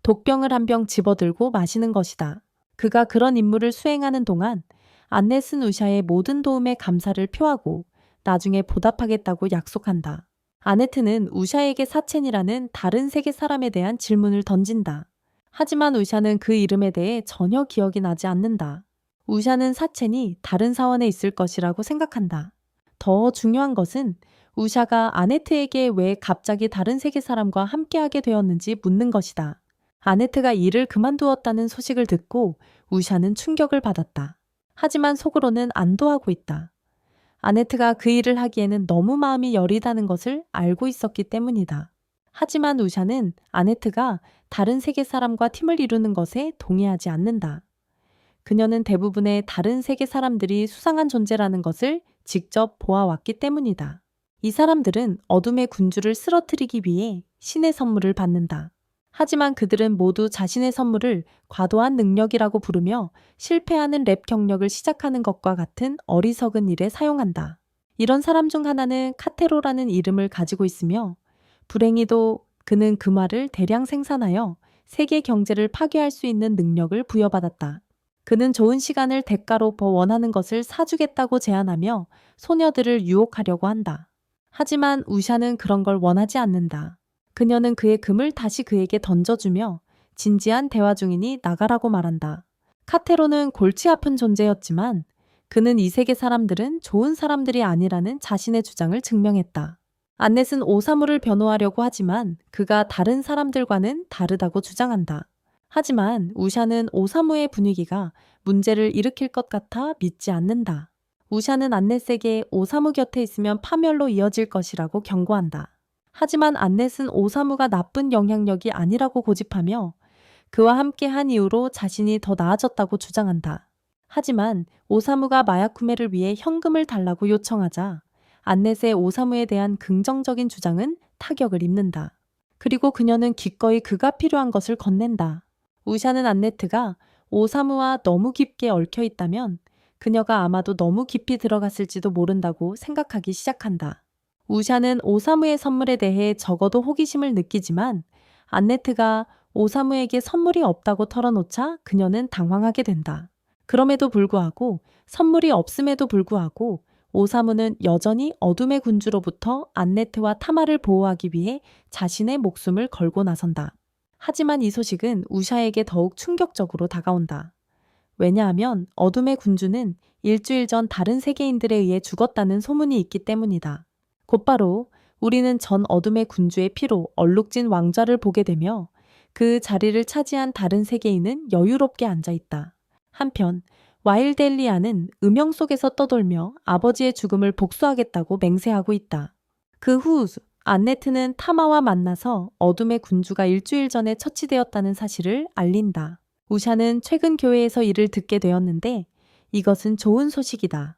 독병을 한 병 집어들고 마시는 것이다. 그가 그런 임무를 수행하는 동안 안넷은 우샤의 모든 도움에 감사를 표하고 나중에 보답하겠다고 약속한다. 아네트는 우샤에게 사첸이라는 다른 세계 사람에 대한 질문을 던진다. 하지만 우샤는 그 이름에 대해 전혀 기억이 나지 않는다. 우샤는 사첸이 다른 사원에 있을 것이라고 생각한다. 더 중요한 것은 우샤가 아네트에게 왜 갑자기 다른 세계 사람과 함께하게 되었는지 묻는 것이다. 아네트가 일을 그만두었다는 소식을 듣고 우샤는 충격을 받았다. 하지만 속으로는 안도하고 있다. 아네트가 그 일을 하기에는 너무 마음이 여리다는 것을 알고 있었기 때문이다. 하지만 우샤는 아네트가 다른 세계 사람과 팀을 이루는 것에 동의하지 않는다. 그녀는 대부분의 다른 세계 사람들이 수상한 존재라는 것을 직접 보아왔기 때문이다. 이 사람들은 어둠의 군주를 쓰러뜨리기 위해 신의 선물을 받는다. 하지만 그들은 모두 자신의 선물을 과도한 능력이라고 부르며 실패하는 랩 경력을 시작하는 것과 같은 어리석은 일에 사용한다. 이런 사람 중 하나는 카테로라는 이름을 가지고 있으며 불행히도 그는 금화를 대량 생산하여 세계 경제를 파괴할 수 있는 능력을 부여받았다. 그는 좋은 시간을 대가로 더 원하는 것을 사주겠다고 제안하며 소녀들을 유혹하려고 한다. 하지만 우샤는 그런 걸 원하지 않는다. 그녀는 그의 금을 다시 그에게 던져주며 진지한 대화 중이니 나가라고 말한다. 카테로는 골치 아픈 존재였지만 그는 이 세계 사람들은 좋은 사람들이 아니라는 자신의 주장을 증명했다. 안넷은 오사무를 변호하려고 하지만 그가 다른 사람들과는 다르다고 주장한다. 하지만 우샤는 오사무의 분위기가 문제를 일으킬 것 같아 믿지 않는다. 우샤는 안넷에게 오사무 곁에 있으면 파멸로 이어질 것이라고 경고한다. 하지만 안넷은 오사무가 나쁜 영향력이 아니라고 고집하며 그와 함께 한 이후로 자신이 더 나아졌다고 주장한다. 하지만 오사무가 마야쿠메를 위해 현금을 달라고 요청하자 안넷의 오사무에 대한 긍정적인 주장은 타격을 입는다. 그리고 그녀는 기꺼이 그가 필요한 것을 건넨다. 우샤는 안네트가 오사무와 너무 깊게 얽혀 있다면 그녀가 아마도 너무 깊이 들어갔을지도 모른다고 생각하기 시작한다. 우샤는 오사무의 선물에 대해 적어도 호기심을 느끼지만 안네트가 오사무에게 선물이 없다고 털어놓자 그녀는 당황하게 된다. 그럼에도 불구하고 선물이 없음에도 불구하고 오사무는 여전히 어둠의 군주로부터 안네트와 타마를 보호하기 위해 자신의 목숨을 걸고 나선다. 하지만 이 소식은 우샤에게 더욱 충격적으로 다가온다. 왜냐하면 어둠의 군주는 일주일 전 다른 세계인들에 의해 죽었다는 소문이 있기 때문이다. 곧바로 우리는 전 어둠의 군주의 피로 얼룩진 왕좌를 보게 되며 그 자리를 차지한 다른 세계인은 여유롭게 앉아있다. 한편 와일델리아는 음영 속에서 떠돌며 아버지의 죽음을 복수하겠다고 맹세하고 있다. 그 후 안네트는 타마와 만나서 어둠의 군주가 일주일 전에 처치되었다는 사실을 알린다. 우샤는 최근 교회에서 이를 듣게 되었는데 이것은 좋은 소식이다.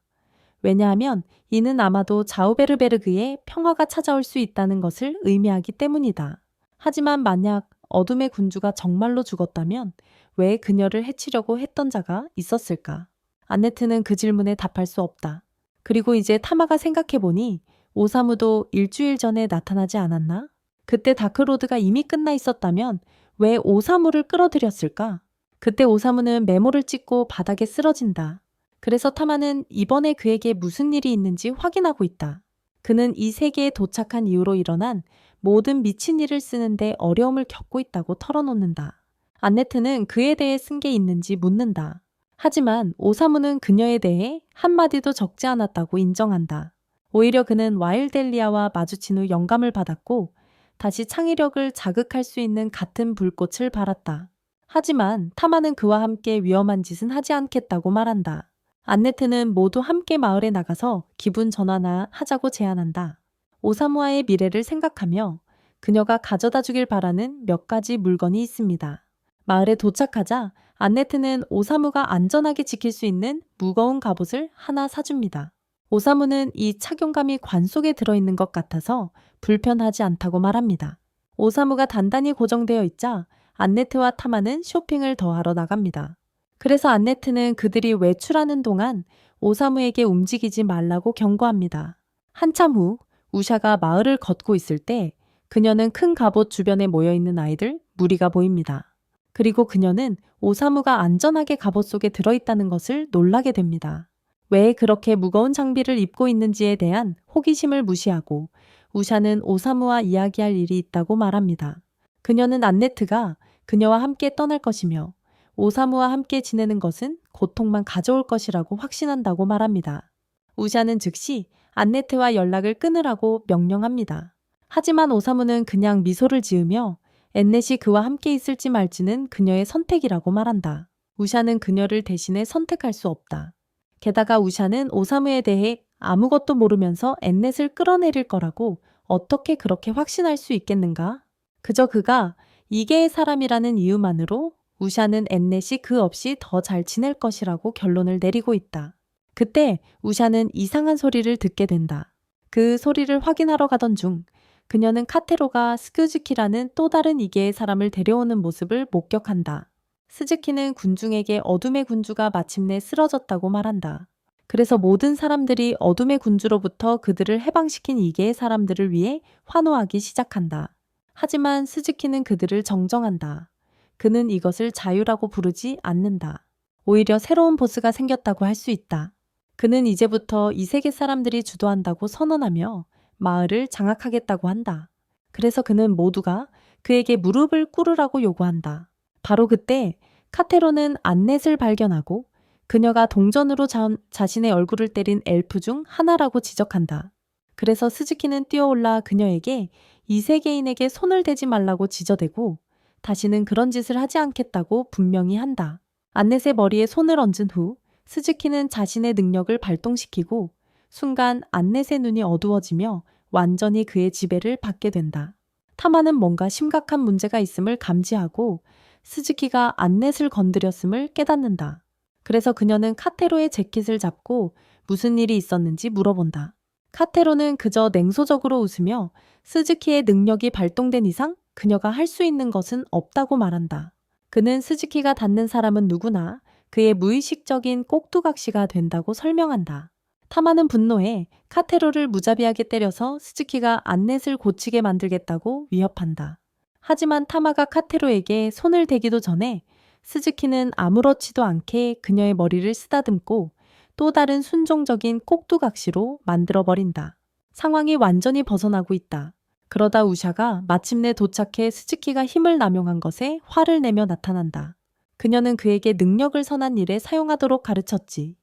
왜냐하면 이는 아마도 자우베르베르그에 평화가 찾아올 수 있다는 것을 의미하기 때문이다. 하지만 만약 어둠의 군주가 정말로 죽었다면 왜 그녀를 해치려고 했던 자가 있었을까? 안네트는 그 질문에 답할 수 없다. 그리고 이제 타마가 생각해보니 오사무도 일주일 전에 나타나지 않았나? 그때 다크로드가 이미 끝나 있었다면 왜 오사무를 끌어들였을까? 그때 오사무는 메모를 찍고 바닥에 쓰러진다. 그래서 타마는 이번에 그에게 무슨 일이 있는지 확인하고 있다. 그는 이 세계에 도착한 이후로 일어난 모든 미친 일을 쓰는데 어려움을 겪고 있다고 털어놓는다. 안네트는 그에 대해 쓴 게 있는지 묻는다. 하지만 오사무는 그녀에 대해 한마디도 적지 않았다고 인정한다. 오히려 그는 와일델리아와 마주친 후 영감을 받았고 다시 창의력을 자극할 수 있는 같은 불꽃을 발았다. 하지만 타마는 그와 함께 위험한 짓은 하지 않겠다고 말한다. 안네트는 모두 함께 마을에 나가서 기분 전환나 하자고 제안한다. 오사무와의 미래를 생각하며 그녀가 가져다 주길 바라는 몇 가지 물건이 있습니다. 마을에 도착하자 안네트는 오사무가 안전하게 지킬 수 있는 무거운 갑옷을 하나 사줍니다. 오사무는 이 착용감이 관 속에 들어있는 것 같아서 불편하지 않다고 말합니다. 오사무가 단단히 고정되어 있자 안네트와 타마는 쇼핑을 더 하러 나갑니다. 그래서 안네트는 그들이 외출하는 동안 오사무에게 움직이지 말라고 경고합니다. 한참 후 우샤가 마을을 걷고 있을 때 그녀는 큰 갑옷 주변에 모여있는 아이들 무리가 보입니다. 그리고 그녀는 오사무가 안전하게 갑옷 속에 들어있다는 것을 놀라게 됩니다. 왜 그렇게 무거운 장비를 입고 있는지에 대한 호기심을 무시하고 우샤는 오사무와 이야기할 일이 있다고 말합니다. 그녀는 안네트가 그녀와 함께 떠날 것이며 오사무와 함께 지내는 것은 고통만 가져올 것이라고 확신한다고 말합니다. 우샤는 즉시 안네트와 연락을 끊으라고 명령합니다. 하지만 오사무는 그냥 미소를 지으며 앤넷이 그와 함께 있을지 말지는 그녀의 선택이라고 말한다. 우샤는 그녀를 대신해 선택할 수 없다. 게다가 우샤는 오사무에 대해 아무것도 모르면서 앤넷을 끌어내릴 거라고 어떻게 그렇게 확신할 수 있겠는가? 그저 그가 이계의 사람이라는 이유만으로 우샤는 앤넷이 그 없이 더 잘 지낼 것이라고 결론을 내리고 있다. 그때 우샤는 이상한 소리를 듣게 된다. 그 소리를 확인하러 가던 중 그녀는 카테로가 스즈키라는 또 다른 이계의 사람을 데려오는 모습을 목격한다. 스즈키는 군중에게 어둠의 군주가 마침내 쓰러졌다고 말한다. 그래서 모든 사람들이 어둠의 군주로부터 그들을 해방시킨 이계의 사람들을 위해 환호하기 시작한다. 하지만 스즈키는 그들을 정정한다. 그는 이것을 자유라고 부르지 않는다. 오히려 새로운 보스가 생겼다고 할 수 있다. 그는 이제부터 이 세계 사람들이 주도한다고 선언하며 마을을 장악하겠다고 한다. 그래서 그는 모두가 그에게 무릎을 꿇으라고 요구한다. 바로 그때 카테로는 안넷을 발견하고 그녀가 동전으로 자신의 얼굴을 때린 엘프 중 하나라고 지적한다. 그래서 스즈키는 뛰어올라 그녀에게 이 세계인에게 손을 대지 말라고 지저대고 다시는 그런 짓을 하지 않겠다고 분명히 한다. 안넷의 머리에 손을 얹은 후 스즈키는 자신의 능력을 발동시키고 순간 안넷의 눈이 어두워지며 완전히 그의 지배를 받게 된다. 타마는 뭔가 심각한 문제가 있음을 감지하고 스즈키가 안넷을 건드렸음을 깨닫는다. 그래서 그녀는 카테로의 재킷을 잡고 무슨 일이 있었는지 물어본다. 카테로는 그저 냉소적으로 웃으며 스즈키의 능력이 발동된 이상 그녀가 할 수 있는 것은 없다고 말한다. 그는 스즈키가 닿는 사람은 누구나 그의 무의식적인 꼭두각시가 된다고 설명한다. 타마는 분노해 카테로를 무자비하게 때려서 스즈키가 안넷을 고치게 만들겠다고 위협한다. 하지만 타마가 카테로에게 손을 대기도 전에 스즈키는 아무렇지도 않게 그녀의 머리를 쓰다듬고 또 다른 순종적인 꼭두각시로 만들어버린다. 상황이 완전히 벗어나고 있다. 그러다 우샤가 마침내 도착해 스즈키가 힘을 남용한 것에 화를 내며 나타난다. 그녀는 그에게 능력을 선한 일에 사용하도록 가르쳤지.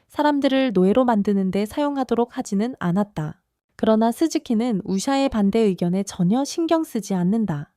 사람들을 노예로 만드는 데 사용하도록 하지는 않았다. 그러나 스즈키는 우샤의 반대 의견에 전혀 신경 쓰지 않는다.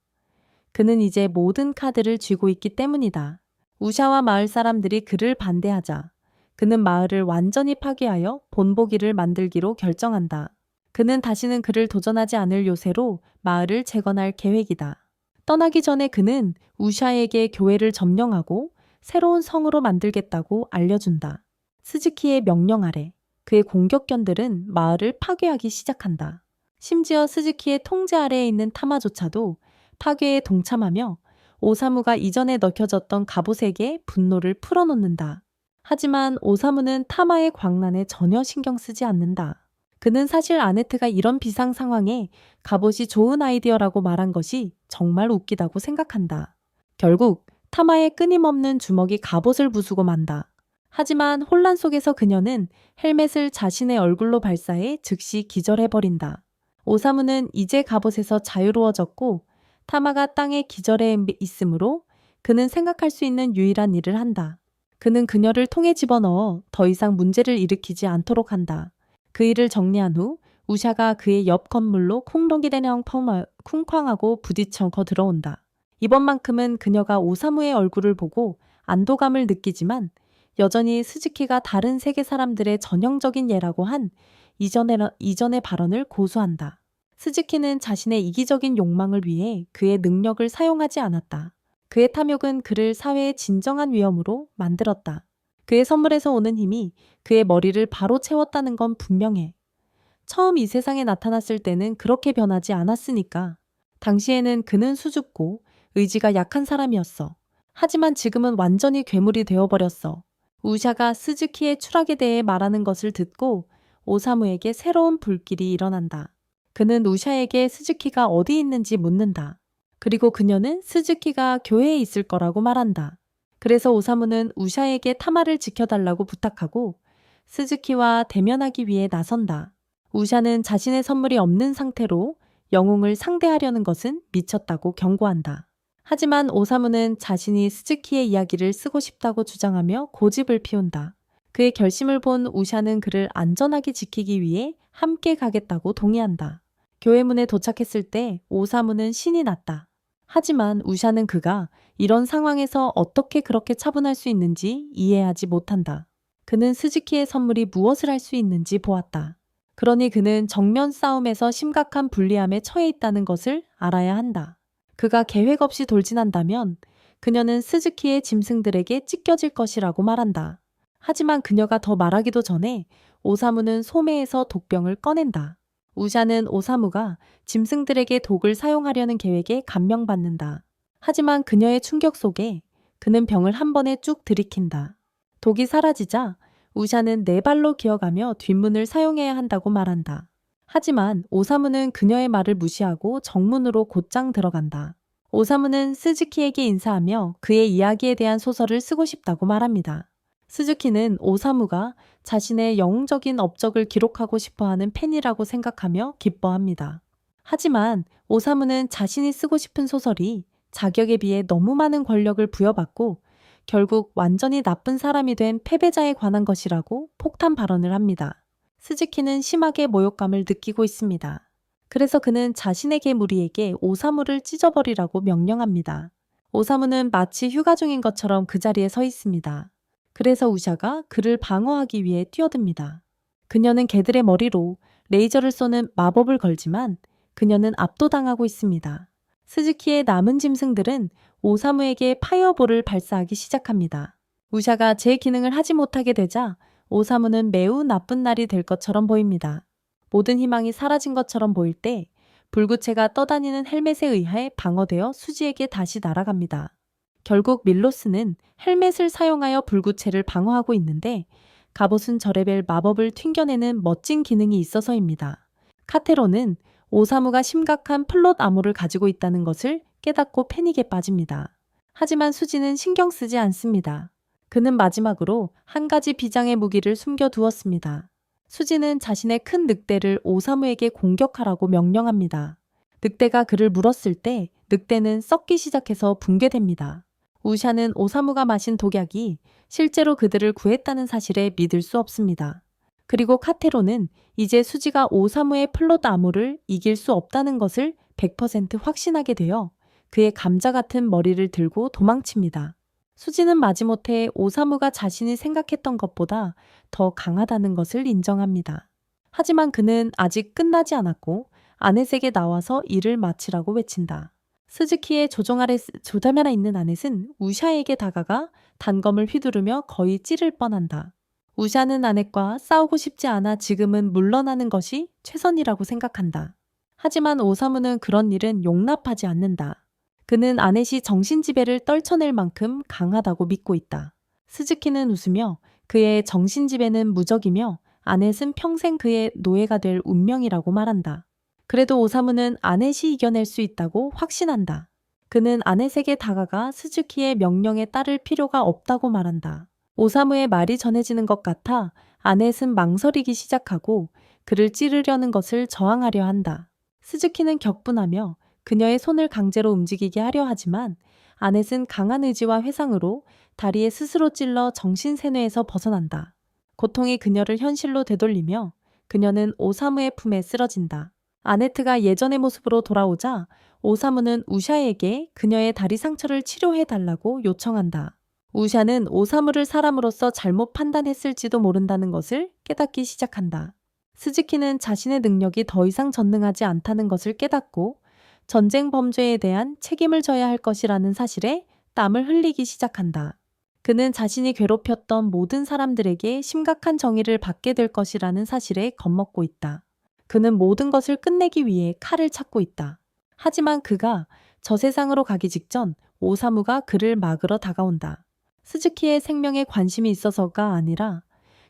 그는 이제 모든 카드를 쥐고 있기 때문이다. 우샤와 마을 사람들이 그를 반대하자 그는 마을을 완전히 파괴하여 본보기를 만들기로 결정한다. 그는 다시는 그를 도전하지 않을 요새로 마을을 재건할 계획이다. 떠나기 전에 그는 우샤에게 교회를 점령하고 새로운 성으로 만들겠다고 알려준다. 스즈키의 명령 아래 그의 공격견들은 마을을 파괴하기 시작한다. 심지어 스즈키의 통제 아래에 있는 타마조차도 파괴에 동참하며 오사무가 이전에 넣혀졌던 갑옷에게 분노를 풀어놓는다. 하지만 오사무는 타마의 광란에 전혀 신경 쓰지 않는다. 그는 사실 아네트가 이런 비상 상황에 갑옷이 좋은 아이디어라고 말한 것이 정말 웃기다고 생각한다. 결국 타마의 끊임없는 주먹이 갑옷을 부수고 만다. 하지만 혼란 속에서 그녀는 헬멧을 자신의 얼굴로 발사해 즉시 기절해버린다. 오사무는 이제 갑옷에서 자유로워졌고 타마가 땅에 기절해 있으므로 그는 생각할 수 있는 유일한 일을 한다. 그는 그녀를 통에 집어넣어 더 이상 문제를 일으키지 않도록 한다. 그 일을 정리한 후 우샤가 그의 옆 건물로 쿵렁이대냥 쿵쾅하고 부딪혀 들어온다. 이번만큼은 그녀가 오사무의 얼굴을 보고 안도감을 느끼지만 여전히 스즈키가 다른 세계 사람들의 전형적인 예라고 한 이전의 발언을 고수한다. 스즈키는 자신의 이기적인 욕망을 위해 그의 능력을 사용하지 않았다. 그의 탐욕은 그를 사회의 진정한 위험으로 만들었다. 그의 선물에서 오는 힘이 그의 머리를 바로 채웠다는 건 분명해. 처음 이 세상에 나타났을 때는 그렇게 변하지 않았으니까. 당시에는 그는 수줍고 의지가 약한 사람이었어. 하지만 지금은 완전히 괴물이 되어버렸어. 우샤가 스즈키의 추락에 대해 말하는 것을 듣고 오사무에게 새로운 불길이 일어난다. 그는 우샤에게 스즈키가 어디 있는지 묻는다. 그리고 그녀는 스즈키가 교회에 있을 거라고 말한다. 그래서 오사무는 우샤에게 타마를 지켜달라고 부탁하고 스즈키와 대면하기 위해 나선다. 우샤는 자신의 선물이 없는 상태로 영웅을 상대하려는 것은 미쳤다고 경고한다. 하지만 오사무는 자신이 스즈키의 이야기를 쓰고 싶다고 주장하며 고집을 피운다. 그의 결심을 본 우샤는 그를 안전하게 지키기 위해 함께 가겠다고 동의한다. 교회 문에 도착했을 때 오사무는 신이 났다. 하지만 우샤는 그가 이런 상황에서 어떻게 그렇게 차분할 수 있는지 이해하지 못한다. 그는 스즈키의 선물이 무엇을 할 수 있는지 보았다. 그러니 그는 정면 싸움에서 심각한 불리함에 처해 있다는 것을 알아야 한다. 그가 계획 없이 돌진한다면 그녀는 스즈키의 짐승들에게 찢겨질 것이라고 말한다. 하지만 그녀가 더 말하기도 전에 오사무는 소매에서 독병을 꺼낸다. 우샤는 오사무가 짐승들에게 독을 사용하려는 계획에 감명받는다. 하지만 그녀의 충격 속에 그는 병을 한 번에 쭉 들이킨다. 독이 사라지자 우샤는 네 발로 기어가며 뒷문을 사용해야 한다고 말한다. 하지만 오사무는 그녀의 말을 무시하고 정문으로 곧장 들어간다. 오사무는 스즈키에게 인사하며 그의 이야기에 대한 소설을 쓰고 싶다고 말합니다. 스즈키는 오사무가 자신의 영웅적인 업적을 기록하고 싶어하는 팬이라고 생각하며 기뻐합니다. 하지만 오사무는 자신이 쓰고 싶은 소설이 자격에 비해 너무 많은 권력을 부여받고 결국 완전히 나쁜 사람이 된 패배자에 관한 것이라고 폭탄 발언을 합니다. 스즈키는 심하게 모욕감을 느끼고 있습니다. 그래서 그는 자신의 개무리에게 오사무를 찢어버리라고 명령합니다. 오사무는 마치 휴가 중인 것처럼 그 자리에 서 있습니다. 그래서 우샤가 그를 방어하기 위해 뛰어듭니다. 그녀는 개들의 머리로 레이저를 쏘는 마법을 걸지만 그녀는 압도당하고 있습니다. 스즈키의 남은 짐승들은 오사무에게 파이어볼을 발사하기 시작합니다. 우샤가 제 기능을 하지 못하게 되자 오사무는 매우 나쁜 날이 될 것처럼 보입니다. 모든 희망이 사라진 것처럼 보일 때 불구체가 떠다니는 헬멧에 의해 방어되어 수지에게 다시 날아갑니다. 결국 밀로스는 헬멧을 사용하여 불구체를 방어하고 있는데 갑옷은 절레벨 마법을 튕겨내는 멋진 기능이 있어서입니다. 카테로는 오사무가 심각한 플롯 암호를 가지고 있다는 것을 깨닫고 패닉에 빠집니다. 하지만 수지는 신경 쓰지 않습니다. 그는 마지막으로 한 가지 비장의 무기를 숨겨두었습니다. 수지는 자신의 큰 늑대를 오사무에게 공격하라고 명령합니다. 늑대가 그를 물었을 때 늑대는 썩기 시작해서 붕괴됩니다. 우샤는 오사무가 마신 독약이 실제로 그들을 구했다는 사실에 믿을 수 없습니다. 그리고 카테로는 이제 수지가 오사무의 플롯 암호를 이길 수 없다는 것을 100% 확신하게 되어 그의 감자 같은 머리를 들고 도망칩니다. 수지는 마지못해 오사무가 자신이 생각했던 것보다 더 강하다는 것을 인정합니다. 하지만 그는 아직 끝나지 않았고 아넷에게 나와서 일을 마치라고 외친다. 스즈키의 조종 아래 있는 아넷은 우샤에게 다가가 단검을 휘두르며 거의 찌를 뻔한다. 우샤는 아넷과 싸우고 싶지 않아 지금은 물러나는 것이 최선이라고 생각한다. 하지만 오사무는 그런 일은 용납하지 않는다. 그는 아넷이 정신지배를 떨쳐낼 만큼 강하다고 믿고 있다. 스즈키는 웃으며 그의 정신지배는 무적이며 아넷은 평생 그의 노예가 될 운명이라고 말한다. 그래도 오사무는 아넷이 이겨낼 수 있다고 확신한다. 그는 아넷에게 다가가 스즈키의 명령에 따를 필요가 없다고 말한다. 오사무의 말이 전해지는 것 같아 아넷은 망설이기 시작하고 그를 찌르려는 것을 저항하려 한다. 스즈키는 격분하며 그녀의 손을 강제로 움직이게 하려 하지만 아넷은 강한 의지와 회상으로 다리에 스스로 찔러 정신세뇌에서 벗어난다. 고통이 그녀를 현실로 되돌리며 그녀는 오사무의 품에 쓰러진다. 아네트가 예전의 모습으로 돌아오자 오사무는 우샤에게 그녀의 다리 상처를 치료해달라고 요청한다. 우샤는 오사무를 사람으로서 잘못 판단했을지도 모른다는 것을 깨닫기 시작한다. 스즈키는 자신의 능력이 더 이상 전능하지 않다는 것을 깨닫고 전쟁 범죄에 대한 책임을 져야 할 것이라는 사실에 땀을 흘리기 시작한다. 그는 자신이 괴롭혔던 모든 사람들에게 심각한 정의를 받게 될 것이라는 사실에 겁먹고 있다. 그는 모든 것을 끝내기 위해 칼을 찾고 있다. 하지만 그가 저 세상으로 가기 직전 오사무가 그를 막으러 다가온다. 스즈키의 생명에 관심이 있어서가 아니라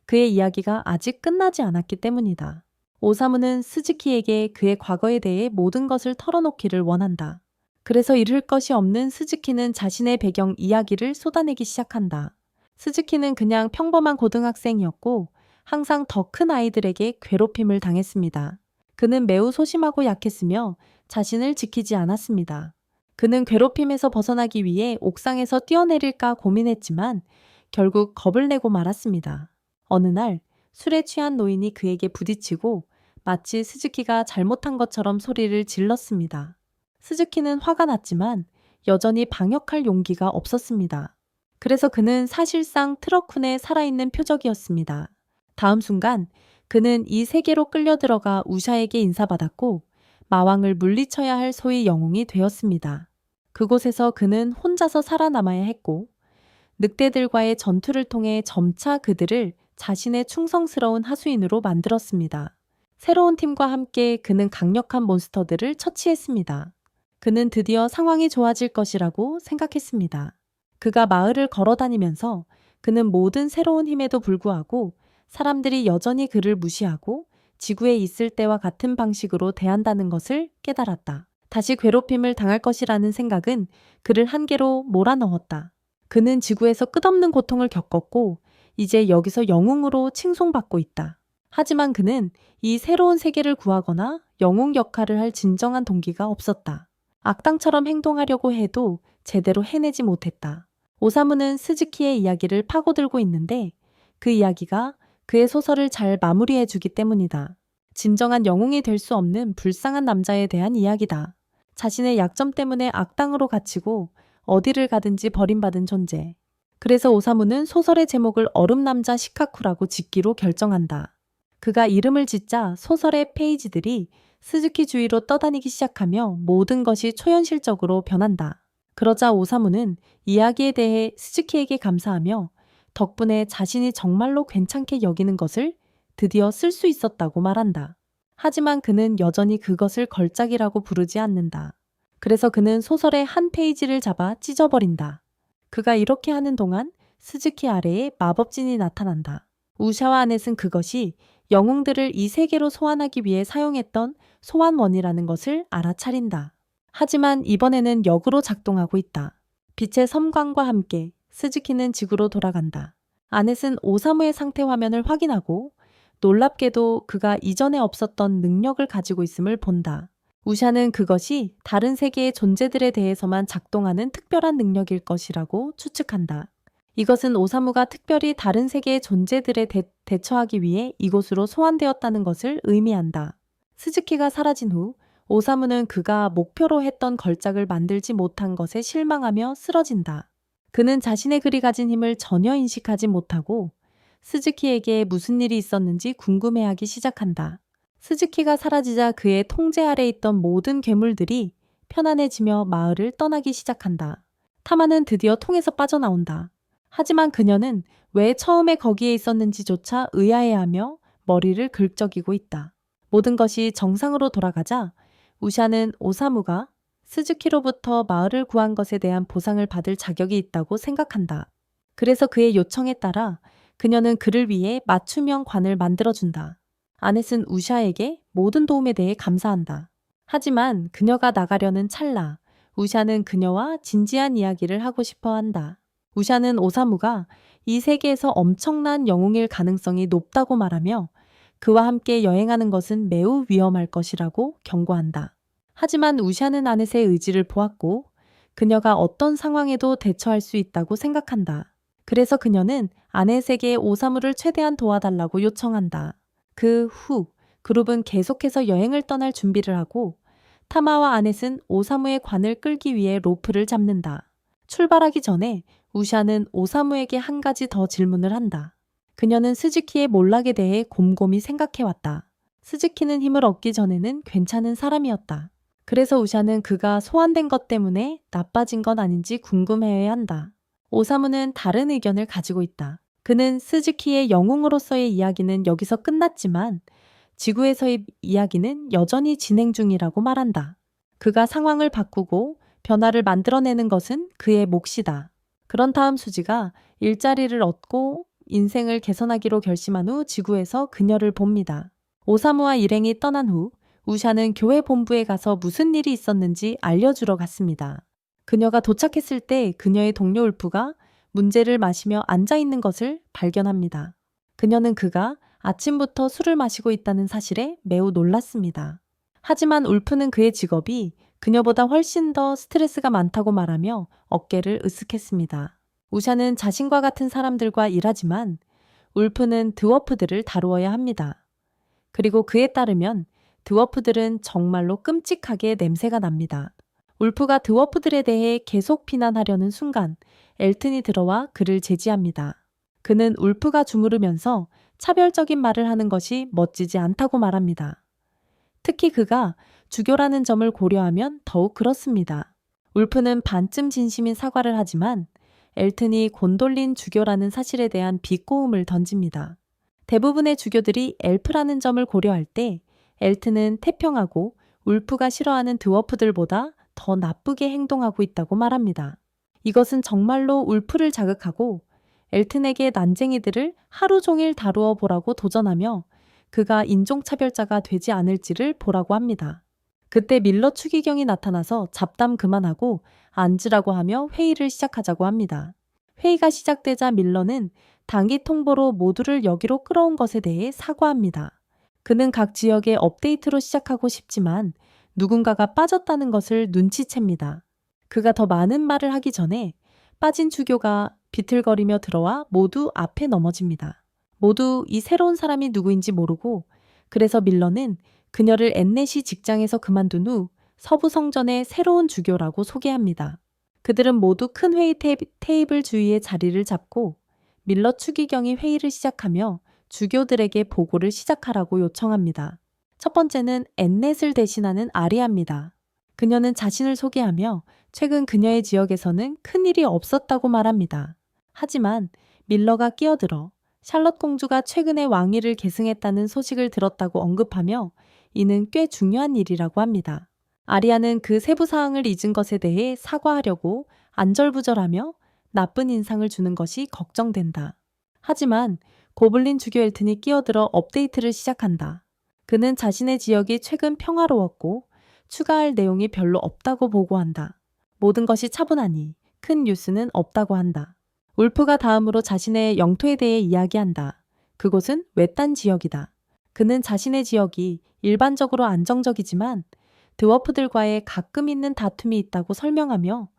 그의 이야기가 아직 끝나지 않았기 때문이다. 오사무는 스즈키에게 그의 과거에 대해 모든 것을 털어놓기를 원한다. 그래서 잃을 것이 없는 스즈키는 자신의 배경 이야기를 쏟아내기 시작한다. 스즈키는 그냥 평범한 고등학생이었고 항상 더 큰 아이들에게 괴롭힘을 당했습니다. 그는 매우 소심하고 약했으며 자신을 지키지 않았습니다. 그는 괴롭힘에서 벗어나기 위해 옥상에서 뛰어내릴까 고민했지만 결국 겁을 내고 말았습니다. 어느 날 술에 취한 노인이 그에게 부딪히고 마치 스즈키가 잘못한 것처럼 소리를 질렀습니다. 스즈키는 화가 났지만 여전히 방역할 용기가 없었습니다. 그래서 그는 사실상 트러쿤의 살아있는 표적이었습니다. 다음 순간 그는 이 세계로 끌려 들어가 우샤에게 인사받았고 마왕을 물리쳐야 할 소위 영웅이 되었습니다. 그곳에서 그는 혼자서 살아남아야 했고 늑대들과의 전투를 통해 점차 그들을 자신의 충성스러운 하수인으로 만들었습니다. 새로운 팀과 함께 그는 강력한 몬스터들을 처치했습니다. 그는 드디어 상황이 좋아질 것이라고 생각했습니다. 그가 마을을 걸어다니면서 그는 모든 새로운 힘에도 불구하고 사람들이 여전히 그를 무시하고 지구에 있을 때와 같은 방식으로 대한다는 것을 깨달았다. 다시 괴롭힘을 당할 것이라는 생각은 그를 한계로 몰아넣었다. 그는 지구에서 끝없는 고통을 겪었고 이제 여기서 영웅으로 칭송받고 있다. 하지만 그는 이 새로운 세계를 구하거나 영웅 역할을 할 진정한 동기가 없었다. 악당처럼 행동하려고 해도 제대로 해내지 못했다. 오사무는 스즈키의 이야기를 파고들고 있는데 그 이야기가 그의 소설을 잘 마무리해 주기 때문이다. 진정한 영웅이 될 수 없는 불쌍한 남자에 대한 이야기다. 자신의 약점 때문에 악당으로 갇히고 어디를 가든지 버림받은 존재. 그래서 오사무는 소설의 제목을 얼음남자 시카쿠라고 짓기로 결정한다. 그가 이름을 짓자 소설의 페이지들이 스즈키 주위로 떠다니기 시작하며 모든 것이 초현실적으로 변한다. 그러자 오사무는 이야기에 대해 스즈키에게 감사하며 덕분에 자신이 정말로 괜찮게 여기는 것을 드디어 쓸 수 있었다고 말한다. 하지만 그는 여전히 그것을 걸작이라고 부르지 않는다. 그래서 그는 소설의 한 페이지를 잡아 찢어버린다. 그가 이렇게 하는 동안 스즈키 아래에 마법진이 나타난다. 우샤와 아넷은 그것이 영웅들을 이 세계로 소환하기 위해 사용했던 소환원이라는 것을 알아차린다. 하지만 이번에는 역으로 작동하고 있다. 빛의 섬광과 함께 스즈키는 지구로 돌아간다. 아넷은 오사무의 상태 화면을 확인하고 놀랍게도 그가 이전에 없었던 능력을 가지고 있음을 본다. 우샤는 그것이 다른 세계의 존재들에 대해서만 작동하는 특별한 능력일 것이라고 추측한다. 이것은 오사무가 특별히 다른 세계의 존재들에 대처하기 위해 이곳으로 소환되었다는 것을 의미한다. 스즈키가 사라진 후 오사무는 그가 목표로 했던 걸작을 만들지 못한 것에 실망하며 쓰러진다. 그는 자신의 글이 가진 힘을 전혀 인식하지 못하고 스즈키에게 무슨 일이 있었는지 궁금해하기 시작한다. 스즈키가 사라지자 그의 통제 아래 있던 모든 괴물들이 편안해지며 마을을 떠나기 시작한다. 타마는 드디어 통에서 빠져나온다. 하지만 그녀는 왜 처음에 거기에 있었는지조차 의아해하며 머리를 긁적이고 있다. 모든 것이 정상으로 돌아가자 우샤는 오사무가 스즈키로부터 마을을 구한 것에 대한 보상을 받을 자격이 있다고 생각한다. 그래서 그의 요청에 따라 그녀는 그를 위해 맞춤형 관을 만들어준다. 아넷은 우샤에게 모든 도움에 대해 감사한다. 하지만 그녀가 나가려는 찰나 우샤는 그녀와 진지한 이야기를 하고 싶어 한다. 우샤는 오사무가 이 세계에서 엄청난 영웅일 가능성이 높다고 말하며 그와 함께 여행하는 것은 매우 위험할 것이라고 경고한다. 하지만 우샤는 아넷의 의지를 보았고 그녀가 어떤 상황에도 대처할 수 있다고 생각한다. 그래서 그녀는 아넷에게 오사무를 최대한 도와달라고 요청한다. 그 후 그룹은 계속해서 여행을 떠날 준비를 하고 타마와 아넷은 오사무의 관을 끌기 위해 로프를 잡는다. 출발하기 전에 우샤는 오사무에게 한 가지 더 질문을 한다. 그녀는 스즈키의 몰락에 대해 곰곰이 생각해왔다. 스즈키는 힘을 얻기 전에는 괜찮은 사람이었다. 그래서 우샤는 그가 소환된 것 때문에 나빠진 건 아닌지 궁금해해야 한다. 오사무는 다른 의견을 가지고 있다. 그는 스즈키의 영웅으로서의 이야기는 여기서 끝났지만 지구에서의 이야기는 여전히 진행 중이라고 말한다. 그가 상황을 바꾸고 변화를 만들어내는 것은 그의 몫이다. 그런 다음 수지가 일자리를 얻고 인생을 개선하기로 결심한 후 지구에서 그녀를 봅니다. 오사무와 일행이 떠난 후 우샤는 교회 본부에 가서 무슨 일이 있었는지 알려주러 갔습니다. 그녀가 도착했을 때 그녀의 동료 울프가 문제를 마시며 앉아있는 것을 발견합니다. 그녀는 그가 아침부터 술을 마시고 있다는 사실에 매우 놀랐습니다. 하지만 울프는 그의 직업이 그녀보다 훨씬 더 스트레스가 많다고 말하며 어깨를 으쓱했습니다. 우샤는 자신과 같은 사람들과 일하지만 울프는 드워프들을 다루어야 합니다. 그리고 그에 따르면 드워프들은 정말로 끔찍하게 냄새가 납니다. 울프가 드워프들에 대해 계속 비난하려는 순간 엘튼이 들어와 그를 제지합니다. 그는 울프가 주무르면서 차별적인 말을 하는 것이 멋지지 않다고 말합니다. 특히 그가 주교라는 점을 고려하면 더욱 그렇습니다. 울프는 반쯤 진심인 사과를 하지만 엘튼이 곤돌린 주교라는 사실에 대한 비꼬음을 던집니다. 대부분의 주교들이 엘프라는 점을 고려할 때 엘튼은 태평하고 울프가 싫어하는 드워프들보다 더 나쁘게 행동하고 있다고 말합니다. 이것은 정말로 울프를 자극하고 엘튼에게 난쟁이들을 하루 종일 다루어 보라고 도전하며 그가 인종차별자가 되지 않을지를 보라고 합니다. 그때 밀러 추기경이 나타나서 잡담 그만하고 앉으라고 하며 회의를 시작하자고 합니다. 회의가 시작되자 밀러는 단기 통보로 모두를 여기로 끌어온 것에 대해 사과합니다. 그는 각 지역의 업데이트로 시작하고 싶지만 누군가가 빠졌다는 것을 눈치챕니다. 그가 더 많은 말을 하기 전에 빠진 주교가 비틀거리며 들어와 모두 앞에 넘어집니다. 모두 이 새로운 사람이 누구인지 모르고 그래서 밀러는 그녀를 앤넷이 직장에서 그만둔 후 서부 성전의 새로운 주교라고 소개합니다. 그들은 모두 큰 회의 테이블 주위에 자리를 잡고 밀러 추기경이 회의를 시작하며 주교들에게 보고를 시작하라고 요청합니다. 첫 번째는 앤넷을 대신하는 아리아입니다. 그녀는 자신을 소개하며 최근 그녀의 지역에서는 큰일이 없었다고 말합니다. 하지만 밀러가 끼어들어 샬럿 공주가 최근에 왕위를 계승했다는 소식을 들었다고 언급하며 이는 꽤 중요한 일이라고 합니다. 아리아는 그 세부 사항을 잊은 것에 대해 사과하려고 안절부절하며 나쁜 인상을 주는 것이 걱정된다. 하지만 고블린 주교 엘튼이 끼어들어 업데이트를 시작한다. 그는 자신의 지역이 최근 평화로웠고 추가할 내용이 별로 없다고 보고한다. 모든 것이 차분하니 큰 뉴스는 없다고 한다. 울프가 다음으로 자신의 영토에 대해 이야기한다. 그곳은 외딴 지역이다. 그는 자신의 지역이 일반적으로 안정적이지만 드워프들과의 가끔 있는 다툼이 있다고 설명하며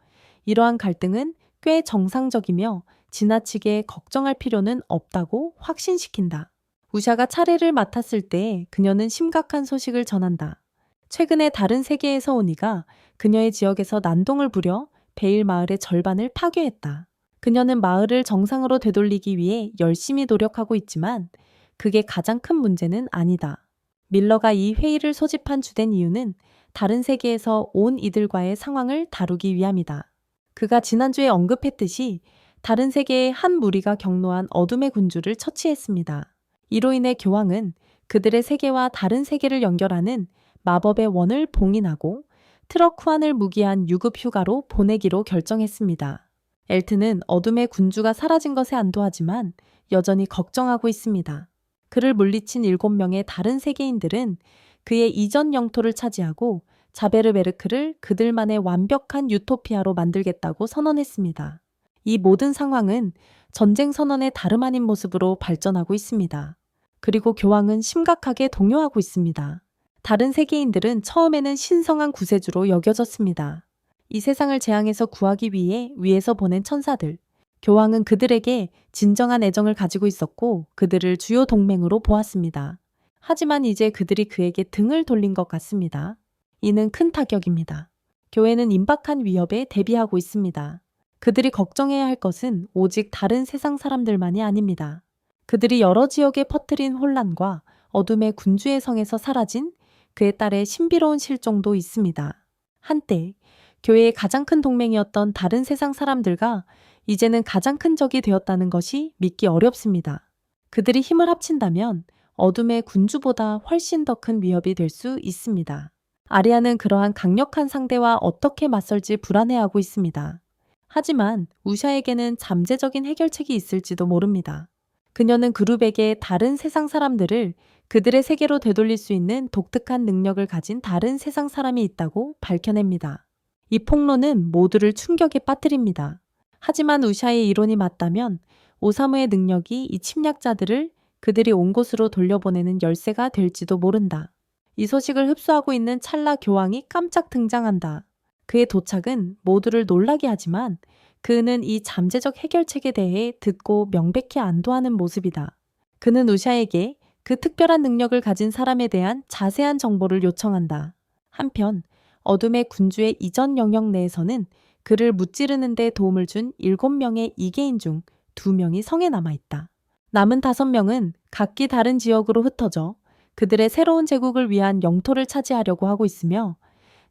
이러한 갈등은 꽤 정상적이며 지나치게 걱정할 필요는 없다고 확신시킨다. 우샤가 차례를 맡았을 때 그녀는 심각한 소식을 전한다. 최근에 다른 세계에서 온 이가 그녀의 지역에서 난동을 부려 베일 마을의 절반을 파괴했다. 그녀는 마을을 정상으로 되돌리기 위해 열심히 노력하고 있지만 그게 가장 큰 문제는 아니다. 밀러가 이 회의를 소집한 주된 이유는 다른 세계에서 온 이들과의 상황을 다루기 위함이다. 그가 지난주에 언급했듯이 다른 세계의 한 무리가 경로한 어둠의 군주를 처치했습니다. 이로 인해 교황은 그들의 세계와 다른 세계를 연결하는 마법의 원을 봉인하고 트럭 후안을 무기한 유급 휴가로 보내기로 결정했습니다. 엘튼은 어둠의 군주가 사라진 것에 안도하지만 여전히 걱정하고 있습니다. 그를 물리친 7명의 다른 세계인들은 그의 이전 영토를 차지하고 자베르베르크를 그들만의 완벽한 유토피아로 만들겠다고 선언했습니다. 이 모든 상황은 전쟁 선언의 다름 아닌 모습으로 발전하고 있습니다. 그리고 교황은 심각하게 동요하고 있습니다. 다른 세계인들은 처음에는 신성한 구세주로 여겨졌습니다. 이 세상을 재앙에서 구하기 위해 위에서 보낸 천사들. 교황은 그들에게 진정한 애정을 가지고 있었고 그들을 주요 동맹으로 보았습니다. 하지만 이제 그들이 그에게 등을 돌린 것 같습니다. 이는 큰 타격입니다. 교회는 임박한 위협에 대비하고 있습니다. 그들이 걱정해야 할 것은 오직 다른 세상 사람들만이 아닙니다. 그들이 여러 지역에 퍼뜨린 혼란과 어둠의 군주의 성에서 사라진 그의 딸의 신비로운 실종도 있습니다. 한때 교회의 가장 큰 동맹이었던 다른 세상 사람들과 이제는 가장 큰 적이 되었다는 것이 믿기 어렵습니다. 그들이 힘을 합친다면 어둠의 군주보다 훨씬 더 큰 위협이 될 수 있습니다. 아리아는 그러한 강력한 상대와 어떻게 맞설지 불안해하고 있습니다. 하지만 우샤에게는 잠재적인 해결책이 있을지도 모릅니다. 그녀는 그룹에게 다른 세상 사람들을 그들의 세계로 되돌릴 수 있는 독특한 능력을 가진 다른 세상 사람이 있다고 밝혀냅니다. 이 폭로는 모두를 충격에 빠뜨립니다. 하지만 우샤의 이론이 맞다면 오사무의 능력이 이 침략자들을 그들이 온 곳으로 돌려보내는 열쇠가 될지도 모른다. 이 소식을 흡수하고 있는 찰나 교황이 깜짝 등장한다. 그의 도착은 모두를 놀라게 하지만 그는 이 잠재적 해결책에 대해 듣고 명백히 안도하는 모습이다. 그는 우샤에게 그 특별한 능력을 가진 사람에 대한 자세한 정보를 요청한다. 한편 어둠의 군주의 이전 영역 내에서는 그를 무찌르는 데 도움을 준 7명의 이계인 중 2명이 성에 남아있다. 남은 5명은 각기 다른 지역으로 흩어져 그들의 새로운 제국을 위한 영토를 차지하려고 하고 있으며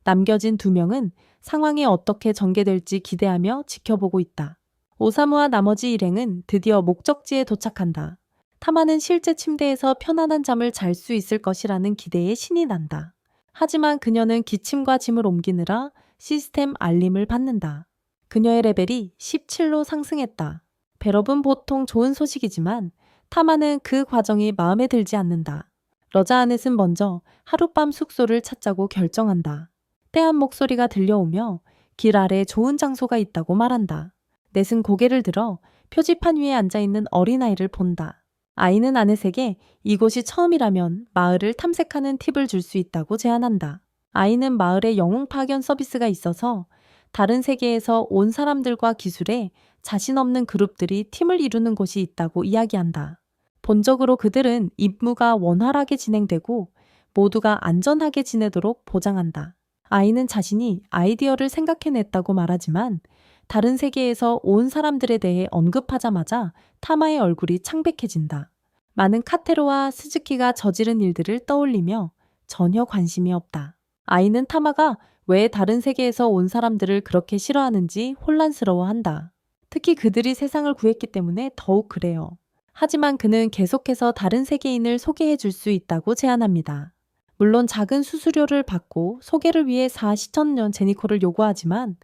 남겨진 2명은 상황이 어떻게 전개될지 기대하며 지켜보고 있다. 오사무와 나머지 일행은 드디어 목적지에 도착한다. 타마는 실제 침대에서 편안한 잠을 잘 수 있을 것이라는 기대에 신이 난다. 하지만 그녀는 기침과 짐을 옮기느라 시스템 알림을 받는다. 그녀의 레벨이 17로 상승했다. 벨업은 보통 좋은 소식이지만 타마는 그 과정이 마음에 들지 않는다. 러자 아넷은 먼저 하룻밤 숙소를 찾자고 결정한다. 떼한 목소리가 들려오며 길 아래 좋은 장소가 있다고 말한다. 넷은 고개를 들어 표지판 위에 앉아있는 어린아이를 본다. 아이는 아넷에게 이곳이 처음이라면 마을을 탐색하는 팁을 줄 수 있다고 제안한다. 아이는 마을에 영웅 파견 서비스가 있어서 다른 세계에서 온 사람들과 기술에 자신 없는 그룹들이 팀을 이루는 곳이 있다고 이야기한다. 본적으로 그들은 임무가 원활하게 진행되고 모두가 안전하게 지내도록 보장한다. 아이는 자신이 아이디어를 생각해냈다고 말하지만 다른 세계에서 온 사람들에 대해 언급하자마자 타마의 얼굴이 창백해진다. 많은 카테로와 스즈키가 저지른 일들을 떠올리며 전혀 관심이 없다. 아이는 타마가 왜 다른 세계에서 온 사람들을 그렇게 싫어하는지 혼란스러워한다. 특히 그들이 세상을 구했기 때문에 더욱 그래요. 하지만 그는 계속해서 다른 세계인을 소개해 줄 수 있다고 제안합니다. 물론 작은 수수료를 받고 소개를 위해 4,000년 제니콜을 요구하지만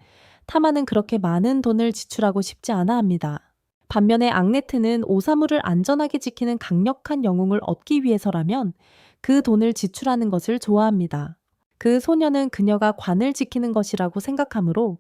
타마는 그렇게 많은 돈을 지출하고 싶지 않아 합니다. 반면에 앙네트는 오사무를 안전하게 지키는 강력한 영웅을 얻기 위해서라면 그 돈을 지출하는 것을 좋아합니다. 그 소녀는 그녀가 관을 지키는 것이라고 생각하므로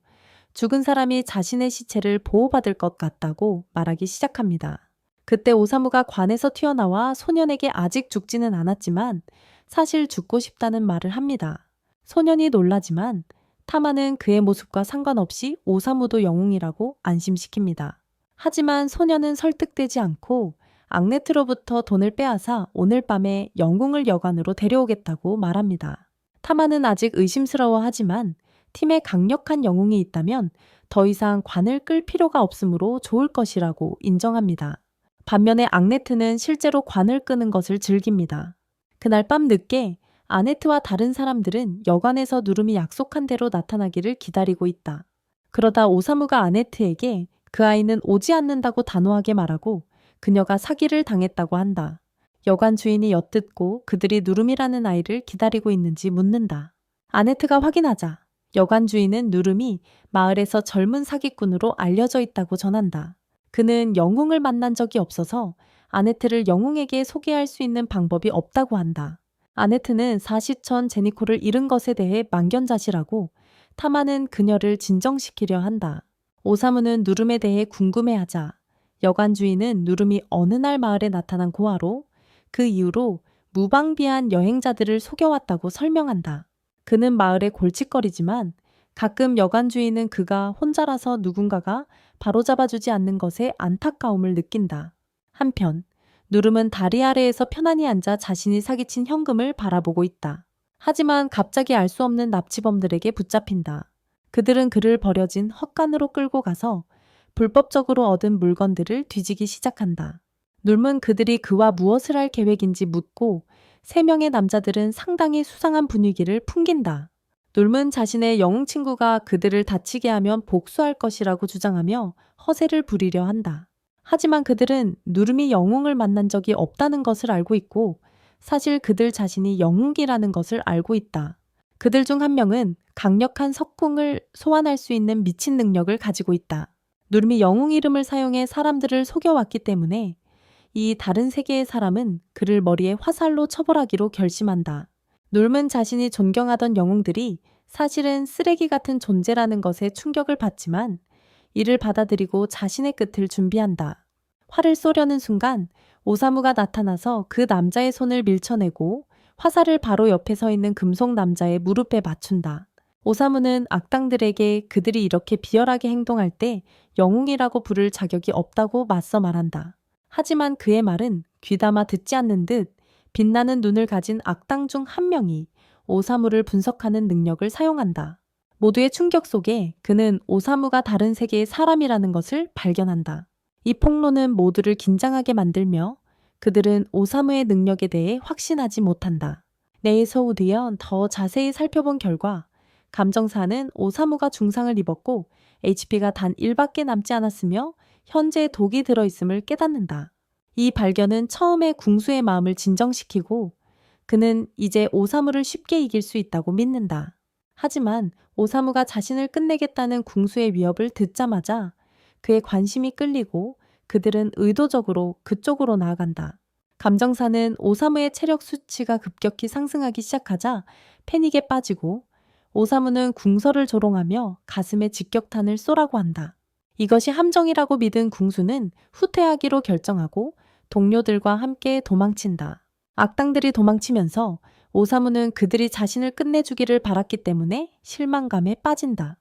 죽은 사람이 자신의 시체를 보호받을 것 같다고 말하기 시작합니다. 그때 오사무가 관에서 튀어나와 소년에게 아직 죽지는 않았지만 사실 죽고 싶다는 말을 합니다. 소년이 놀라지만 타마는 그의 모습과 상관없이 오사무도 영웅이라고 안심시킵니다. 하지만 소년은 설득되지 않고 앙네트로부터 돈을 빼앗아 오늘 밤에 영웅을 여관으로 데려오겠다고 말합니다. 타마는 아직 의심스러워하지만 팀에 강력한 영웅이 있다면 더 이상 관을 끌 필요가 없으므로 좋을 것이라고 인정합니다. 반면에 앙네트는 실제로 관을 끄는 것을 즐깁니다. 그날 밤 늦게 아네트와 다른 사람들은 여관에서 누름이 약속한 대로 나타나기를 기다리고 있다. 그러다 오사무가 아네트에게 그 아이는 오지 않는다고 단호하게 말하고 그녀가 사기를 당했다고 한다. 여관 주인이 엿듣고 그들이 누름이라는 아이를 기다리고 있는지 묻는다. 아네트가 확인하자 여관 주인은 누름이 마을에서 젊은 사기꾼으로 알려져 있다고 전한다. 그는 영웅을 만난 적이 없어서 아네트를 영웅에게 소개할 수 있는 방법이 없다고 한다. 아네트는 4,000 제니콜을 잃은 것에 대해 망견자실하고 타마는 그녀를 진정시키려 한다. 오사무는 누름에 대해 궁금해하자 여관 주인은 누름이 어느 날 마을에 나타난 고아로 그 이후로 무방비한 여행자들을 속여왔다고 설명한다. 그는 마을에 골칫거리지만 가끔 여관 주인은 그가 혼자라서 누군가가 바로잡아주지 않는 것에 안타까움을 느낀다. 한편 누름은 다리 아래에서 편안히 앉아 자신이 사기친 현금을 바라보고 있다. 하지만 갑자기 알 수 없는 납치범들에게 붙잡힌다. 그들은 그를 버려진 헛간으로 끌고 가서 불법적으로 얻은 물건들을 뒤지기 시작한다. 눌문 그들이 그와 무엇을 할 계획인지 묻고 3명의 남자들은 상당히 수상한 분위기를 풍긴다. 눌문 자신의 영웅 친구가 그들을 다치게 하면 복수할 것이라고 주장하며 허세를 부리려 한다. 하지만 그들은 누름이 영웅을 만난 적이 없다는 것을 알고 있고 사실 그들 자신이 영웅이라는 것을 알고 있다. 그들 중 한 명은 강력한 석궁을 소환할 수 있는 미친 능력을 가지고 있다. 누름이 영웅 이름을 사용해 사람들을 속여왔기 때문에 이 다른 세계의 사람은 그를 머리에 화살로 처벌하기로 결심한다. 눌문 자신이 존경하던 영웅들이 사실은 쓰레기 같은 존재라는 것에 충격을 받지만 이를 받아들이고 자신의 끝을 준비한다. 활을 쏘려는 순간 오사무가 나타나서 그 남자의 손을 밀쳐내고 화살을 바로 옆에 서 있는 금속 남자의 무릎에 맞춘다. 오사무는 악당들에게 그들이 이렇게 비열하게 행동할 때 영웅이라고 부를 자격이 없다고 맞서 말한다. 하지만 그의 말은 귀담아 듣지 않는 듯 빛나는 눈을 가진 악당 중 한 명이 오사무를 분석하는 능력을 사용한다. 모두의 충격 속에 그는 오사무가 다른 세계의 사람이라는 것을 발견한다. 이 폭로는 모두를 긴장하게 만들며 그들은 오사무의 능력에 대해 확신하지 못한다. 내에서 뒤어 더 자세히 살펴본 결과 감정사는 오사무가 중상을 입었고 HP가 단 1밖에 남지 않았으며 현재 독이 들어있음을 깨닫는다. 이 발견은 처음에 궁수의 마음을 진정시키고 그는 이제 오사무를 쉽게 이길 수 있다고 믿는다. 하지만 오사무가 자신을 끝내겠다는 궁수의 위협을 듣자마자 그의 관심이 끌리고 그들은 의도적으로 그쪽으로 나아간다. 감정사는 오사무의 체력 수치가 급격히 상승하기 시작하자 패닉에 빠지고 오사무는 궁서를 조롱하며 가슴에 직격탄을 쏘라고 한다. 이것이 함정이라고 믿은 궁수는 후퇴하기로 결정하고 동료들과 함께 도망친다. 악당들이 도망치면서 오사무는 그들이 자신을 끝내주기를 바랐기 때문에 실망감에 빠진다.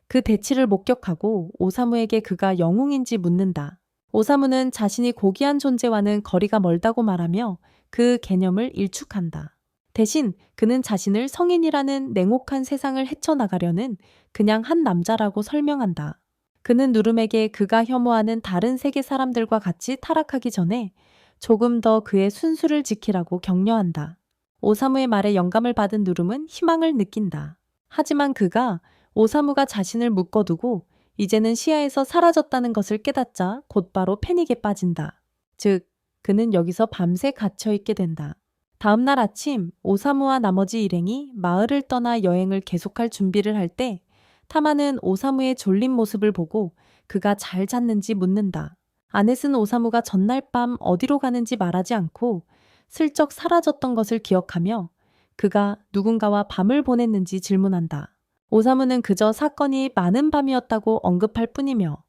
그 대치를 목격하고 오사무에게 그가 영웅인지 묻는다. 오사무는 자신이 고귀한 존재와는 거리가 멀다고 말하며 그 개념을 일축한다. 대신 그는 자신을 성인이라는 냉혹한 세상을 헤쳐나가려는 그냥 한 남자라고 설명한다. 그는 누름에게 그가 혐오하는 다른 세계 사람들과 같이 타락하기 전에 조금 더 그의 순수를 지키라고 격려한다. 오사무의 말에 영감을 받은 누름은 희망을 느낀다. 하지만 그가 오사무가 자신을 묶어두고 이제는 시야에서 사라졌다는 것을 깨닫자 곧바로 패닉에 빠진다. 즉, 그는 여기서 밤새 갇혀있게 된다. 다음날 아침 오사무와 나머지 일행이 마을을 떠나 여행을 계속할 준비를 할 때 타마는 오사무의 졸린 모습을 보고 그가 잘 잤는지 묻는다. 아넷은 오사무가 전날 밤 어디로 가는지 말하지 않고 슬쩍 사라졌던 것을 기억하며 그가 누군가와 밤을 보냈는지 질문한다. 오사무는 그저 사건이 많은 밤이었다고 언급할 뿐이며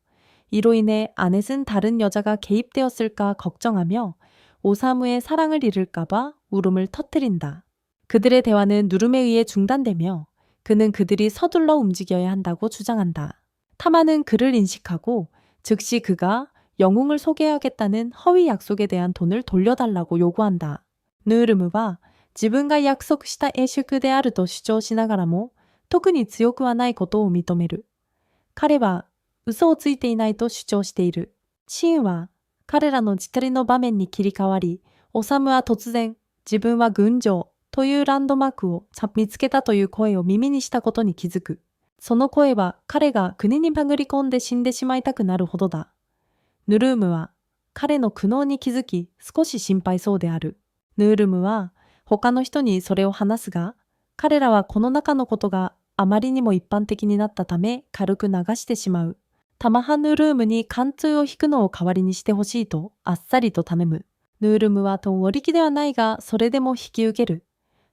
이로 인해 아넷은 다른 여자가 개입되었을까 걱정하며 오사무의 사랑을 잃을까봐 울음을 터뜨린다. 그들의 대화는 누름에 의해 중단되며 그는 그들이 서둘러 움직여야 한다고 주장한다. 타마는 그를 인식하고 즉시 그가 영웅을 소개하겠다는 허위 약속에 대한 돈을 돌려달라고 요구한다. 누르무와 自分が約束した栄宿であると主張しながらも特に強くはないことを認める。彼は嘘をついていないと主張している。シーンは彼らの自りの場面に切り替わり、オサムは突然、自分は群青というランドマークを見つけたという声を耳にしたことに気づく。その声は彼が国に潜り込んで死んでしまいたくなるほどだ。ヌルームは彼の苦悩に気づき少し心配そうである。ヌールムは他の人にそれを話すが、彼らはこの中のことがあまりにも一般的になったため軽く流してしまう。タマハヌルームに貫通を引くのを代わりにしてほしいとあっさりと頼む。ヌールムはとんおりきではないがそれでも引き受ける。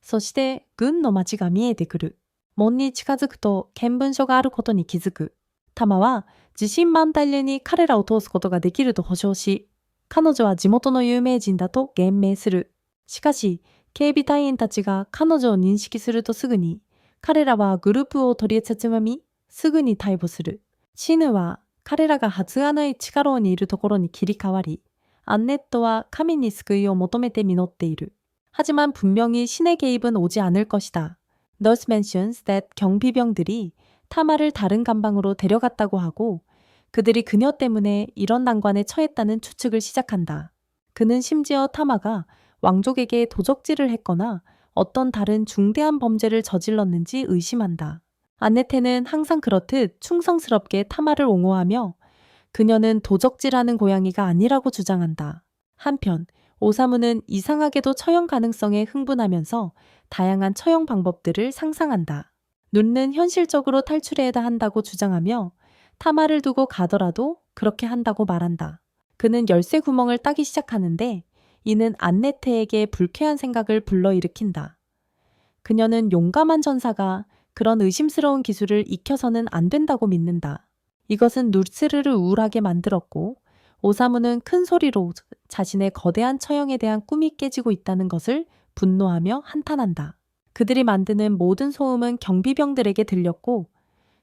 そして軍の町が見えてくる。門に近づくと見聞書があることに気づく。タマは自信満タリに彼らを通すことができると保証し、彼女は地元の有名人だと言明する。しかし、警備隊員たちが彼女を認識するとすぐに、彼らはグループを取りつまみ、すぐに逮捕する。シヌは彼らが発がない地下牢にいるところに切り替わり、アンネットは神に救いを求めて祈っている。하지만 분명히 신의 개입은 오지 않을 것이다. Thus mentions that 경비병들이 타마를 다른 감방으로 데려갔다고 하고 그들이 그녀 때문에 이런 난관에 처했다는 추측을 시작한다. 그는 심지어 타마가 왕족에게 도적질을 했거나 어떤 다른 중대한 범죄를 저질렀는지 의심한다. 아네테는 항상 그렇듯 충성스럽게 타마를 옹호하며 그녀는 도적질하는 고양이가 아니라고 주장한다. 한편 오사무는 이상하게도 처형 가능성에 흥분하면서 다양한 처형 방법들을 상상한다. 눈는 현실적으로 탈출해야 한다고 주장하며 타마를 두고 가더라도 그렇게 한다고 말한다. 그는 열쇠 구멍을 따기 시작하는데 이는 안네테에게 불쾌한 생각을 불러일으킨다. 그녀는 용감한 전사가 그런 의심스러운 기술을 익혀서는 안 된다고 믿는다. 이것은 누스르를 우울하게 만들었고 오사무는 큰 소리로 자신의 거대한 처형에 대한 꿈이 깨지고 있다는 것을 분노하며 한탄한다. 그들이 만드는 모든 소음은 경비병들에게 들렸고